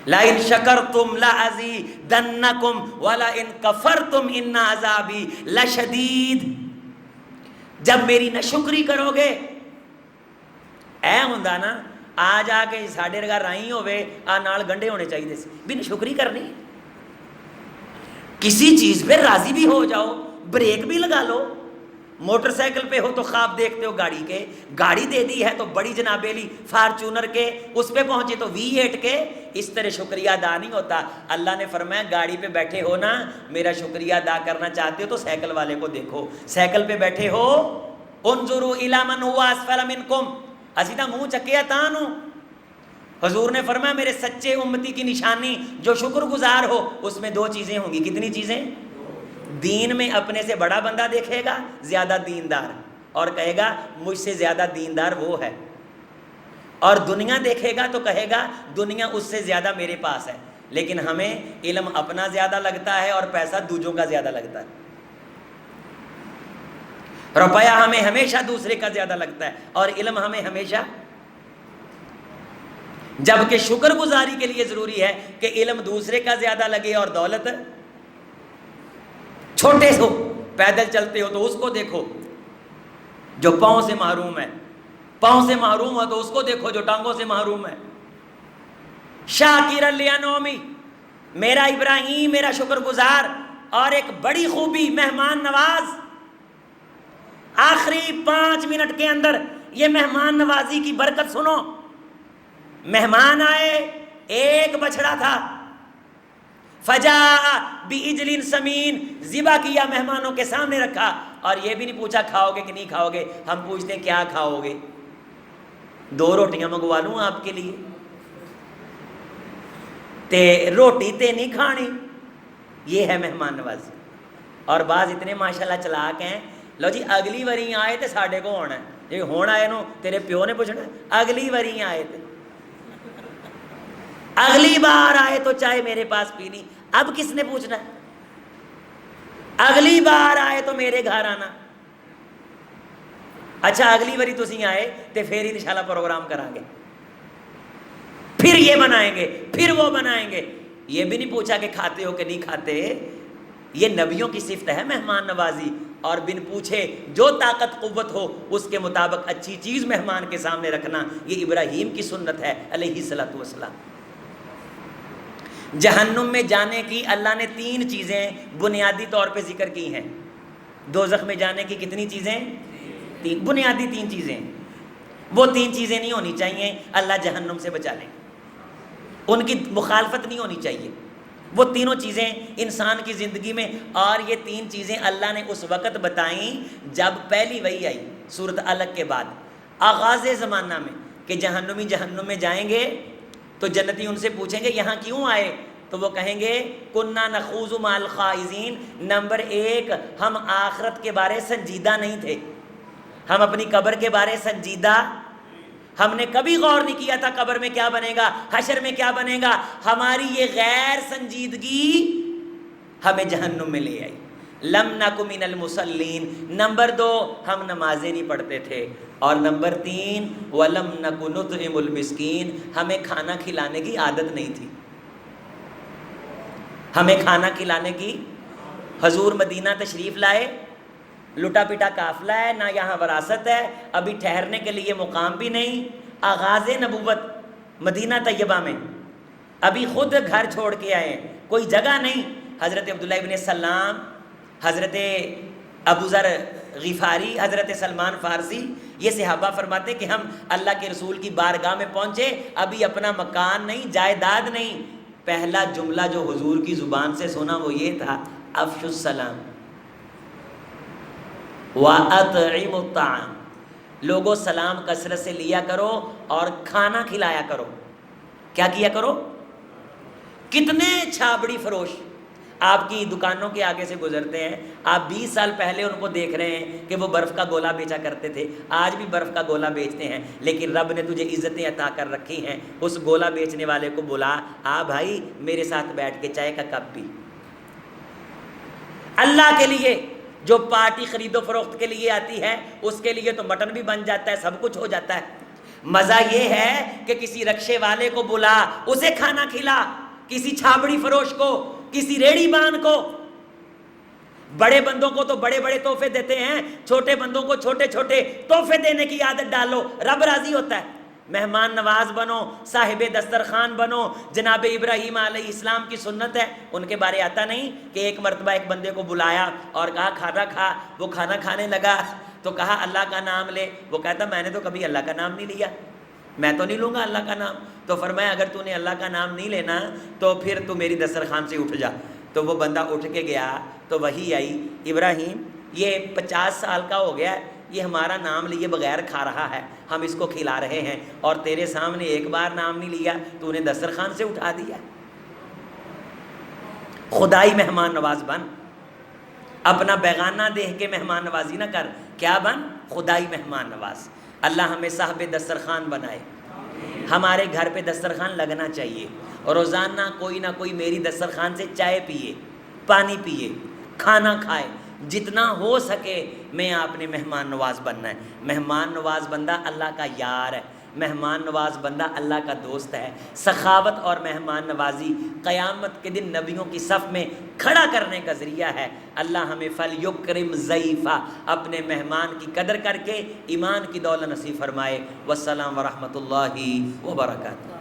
[SPEAKER 1] لَإِن شَكَرْتُمْ لَأَزِيدَنَّكُمْ وَلَئِن كَفَرْتُمْ إِنَّ عَذَابِي لَشَدِيدٌ۔ جب میری ناشکری کرو گے، اے ہوندا نا آ جا کے ساڈے رگا رائی ہوے آ نال گنڈے ہونے چاہیے سی، بھی ناشکری کرنی، کسی چیز پہ راضی بھی ہو جاؤ، بریک بھی لگا لو، موٹر سائیکل پہ ہو تو خواب دیکھتے ہو گاڑی کے، گاڑی دے دی ہے تو بڑی جنابیلی فارچونر کے، اس پہ پہنچے تو V8 کے، اس طرح شکریہ ادا نہیں ہوتا۔ اللہ نے فرمایا گاڑی پہ بیٹھے ہو نا، میرا شکریہ ادا کرنا چاہتے ہو تو سائیکل والے کو دیکھو، سائیکل پہ بیٹھے ہو انظروا الی من هو اسفل منکم، اسی دا منہ چکیا تانو۔ حضور نے فرمایا میرے سچے امتی کی نشانی جو شکر گزار ہو، اس میں دو چیزیں ہوں گی۔ کتنی چیزیں؟ دین میں اپنے سے بڑا بندہ دیکھے گا زیادہ دیندار، اور کہے گا مجھ سے زیادہ دیندار وہ ہے، اور دنیا دیکھے گا تو کہے گا دنیا اس سے زیادہ میرے پاس ہے۔ لیکن ہمیں علم اپنا زیادہ لگتا ہے اور پیسہ دوجوں کا زیادہ لگتا ہے، روپیہ ہمیں ہمیشہ دوسرے کا زیادہ لگتا ہے اور علم ہمیں ہمیشہ، جبکہ شکر گزاری کے لیے ضروری ہے کہ علم دوسرے کا زیادہ لگے اور دولت، چھوٹے ہو پیدل چلتے ہو تو اس کو دیکھو جو پاؤں سے محروم ہے، پاؤں سے محروم ہو تو اس کو دیکھو جو ٹانگوں سے محروم ہے۔ شاکر لانعمی، میرا ابراہیم میرا شکر گزار، اور ایک بڑی خوبی مہمان نواز۔ آخری 5 منٹ کے اندر یہ مہمان نوازی کی برکت سنو۔ مہمان آئے، ایک بچڑا تھا، فجاء بعجل سمین، ذبح کیا، مہمانوں کے سامنے رکھا، اور یہ بھی نہیں پوچھا کھاؤ گے کہ نہیں کھاؤ گے، ہم پوچھتے ہیں کیا کھاؤ گے، 2 روٹیاں منگوا لوں آپ کے لیے، تے روٹی تے نہیں کھانی، یہ ہے مہمان نوازی۔ اور بعض اتنے ماشاءاللہ چلاک ہیں، لو جی اگلی واری آئے تے ساڈے کو ہونا ہے، جی ہون آئے نو تیرے پیو نے پوچھنا، اگلی واری آئے تے، اگلی بار آئے تو چائے میرے پاس پینی، اب کس نے پوچھنا ہے، اگلی بار آئے تو میرے گھر آنا۔ اچھا اگلی باری تسی آئے تے پھر انشاءاللہ پروگرام کریں گے، پھر یہ بنائیں گے، پھر وہ بنائیں گے، یہ بھی نہیں پوچھا کہ کھاتے ہو کہ نہیں کھاتے۔ یہ نبیوں کی صفت ہے مہمان نوازی، اور بن پوچھے جو طاقت قوت ہو اس کے مطابق اچھی چیز مہمان کے سامنے رکھنا، یہ ابراہیم کی سنت ہے علیہ الصلوۃ والسلام۔ جہنم میں جانے کی اللہ نے 3 چیزیں بنیادی طور پہ ذکر کی ہیں۔ دوزخ میں جانے کی کتنی چیزیں؟ 3 بنیادی 3 چیزیں، وہ 3 چیزیں نہیں ہونی چاہیے، اللہ جہنم سے بچا لیں، ان کی مخالفت نہیں ہونی چاہیے، وہ تینوں چیزیں انسان کی زندگی میں۔ اور یہ 3 چیزیں اللہ نے اس وقت بتائیں جب پہلی وحی آئی سورۃ علق کے بعد، آغاز زمانہ میں، کہ جہنمی جہنم میں جائیں گے تو جنتی ان سے پوچھیں گے یہاں کیوں آئے، تو وہ کہیں گے کننا نخوض مع الخائضین، نمبر 1 ہم آخرت کے بارے سنجیدہ نہیں تھے، ہم اپنی قبر کے بارے سنجیدہ، ہم نے کبھی غور نہیں کیا تھا قبر میں کیا بنے گا، حشر میں کیا بنے گا. ہماری یہ غیر سنجیدگی ہمیں جہنم میں لے آئی. لم نک من المصلین. نمبر 2 ہم نمازیں نہیں پڑھتے تھے. اور نمبر 3 ولم نک نطعم المسکین. ہمیں کھانا کھلانے کی عادت نہیں تھی. ہمیں کھانا کھلانے کی. حضور مدینہ تشریف لائے، لٹا پٹا قافلہ ہے، نہ یہاں وراثت ہے، ابھی ٹھہرنے کے لیے مقام بھی نہیں. آغاز نبوت مدینہ طیبہ میں، ابھی خود گھر چھوڑ کے آئے، کوئی جگہ نہیں. حضرت عبداللہ ابن سلام، حضرت ابو ذر غفاری، حضرت سلمان فارسی، یہ صحابہ فرماتے کہ ہم اللہ کے رسول کی بارگاہ میں پہنچے، ابھی اپنا مکان نہیں، جائیداد نہیں. پہلا جملہ جو حضور کی زبان سے سنا وہ یہ تھا، افشوا السلام وَأَطْعِمُوا الطَّعَامَ. لوگوں سلام کثرت سے لیا کرو اور کھانا کھلایا کرو. کیا کیا کرو؟ کتنے چھابڑی فروش آپ کی دکانوں کے آگے سے گزرتے ہیں، آپ 20 سال پہلے ان کو دیکھ رہے ہیں کہ وہ برف کا گولا بیچا کرتے تھے، آج بھی برف کا گولا بیچتے ہیں، لیکن رب نے تجھے عزتیں عطا کر رکھی ہیں. اس گولا بیچنے والے کو بلا، آ بھائی میرے ساتھ بیٹھ کے چائے کا کپ پی. اللہ کے لیے جو پارٹی خرید و فروخت کے لیے آتی ہے اس کے لیے تو مٹن بھی بن جاتا ہے، سب کچھ ہو جاتا ہے. مزہ یہ ہے کہ کسی رکشے والے کو بلا، اسے کھانا کھلا، کسی چھابڑی فروش کو، کسی ریڑی بان کو. بڑے بندوں کو تو بڑے بڑے تحفے دیتے ہیں، چھوٹے بندوں کو چھوٹے چھوٹے تحفے دینے کی عادت ڈالو، رب راضی ہوتا ہے. مہمان نواز بنو، صاحب دسترخوان بنو. جناب ابراہیم علیہ السلام کی سنت ہے، ان کے بارے آتا نہیں کہ ایک مرتبہ ایک بندے کو بلایا اور کہا کھانا کھا. وہ کھانا کھانے لگا تو کہا اللہ کا نام لے. وہ کہتا میں نے تو کبھی اللہ کا نام نہیں لیا، میں تو نہیں لوں گا اللہ کا نام. تو فرمایا اگر تو نے اللہ کا نام نہیں لینا تو پھر تو میری دسترخوان سے اٹھ جا. تو وہ بندہ اٹھ کے گیا تو وحی آئی، ابراہیم یہ 50 سال کا ہو گیا ہے، یہ ہمارا نام لیے بغیر کھا رہا ہے، ہم اس کو کھلا رہے ہیں، اور تیرے سامنے ایک بار نام نہیں لیا، تو نے دسترخوان سے اٹھا دیا. خدائی مہمان نواز بن، اپنا بیگانہ دیکھ کے مہمان نوازی نہ کر. کیا بن؟ خدائی مہمان نواز. اللہ ہمیں صاحب دسترخوان بنائے. ہمارے گھر پہ دسترخوان لگنا چاہیے، روزانہ کوئی نہ کوئی میری دسترخوان سے چائے پیے، پانی پیے، کھانا کھائے. جتنا ہو سکے میں آپ نے مہمان نواز بننا ہے. مہمان نواز بندہ اللہ کا یار ہے، مہمان نواز بندہ اللہ کا دوست ہے. سخاوت اور مہمان نوازی قیامت کے دن نبیوں کی صف میں کھڑا کرنے کا ذریعہ ہے. اللہ ہمیں فَلْيُكْرِمْ ضَيْفَ، اپنے مہمان کی قدر کر کے ایمان کی دولت نصیب فرمائے. والسلام ورحمۃ اللہ وبرکاتہ.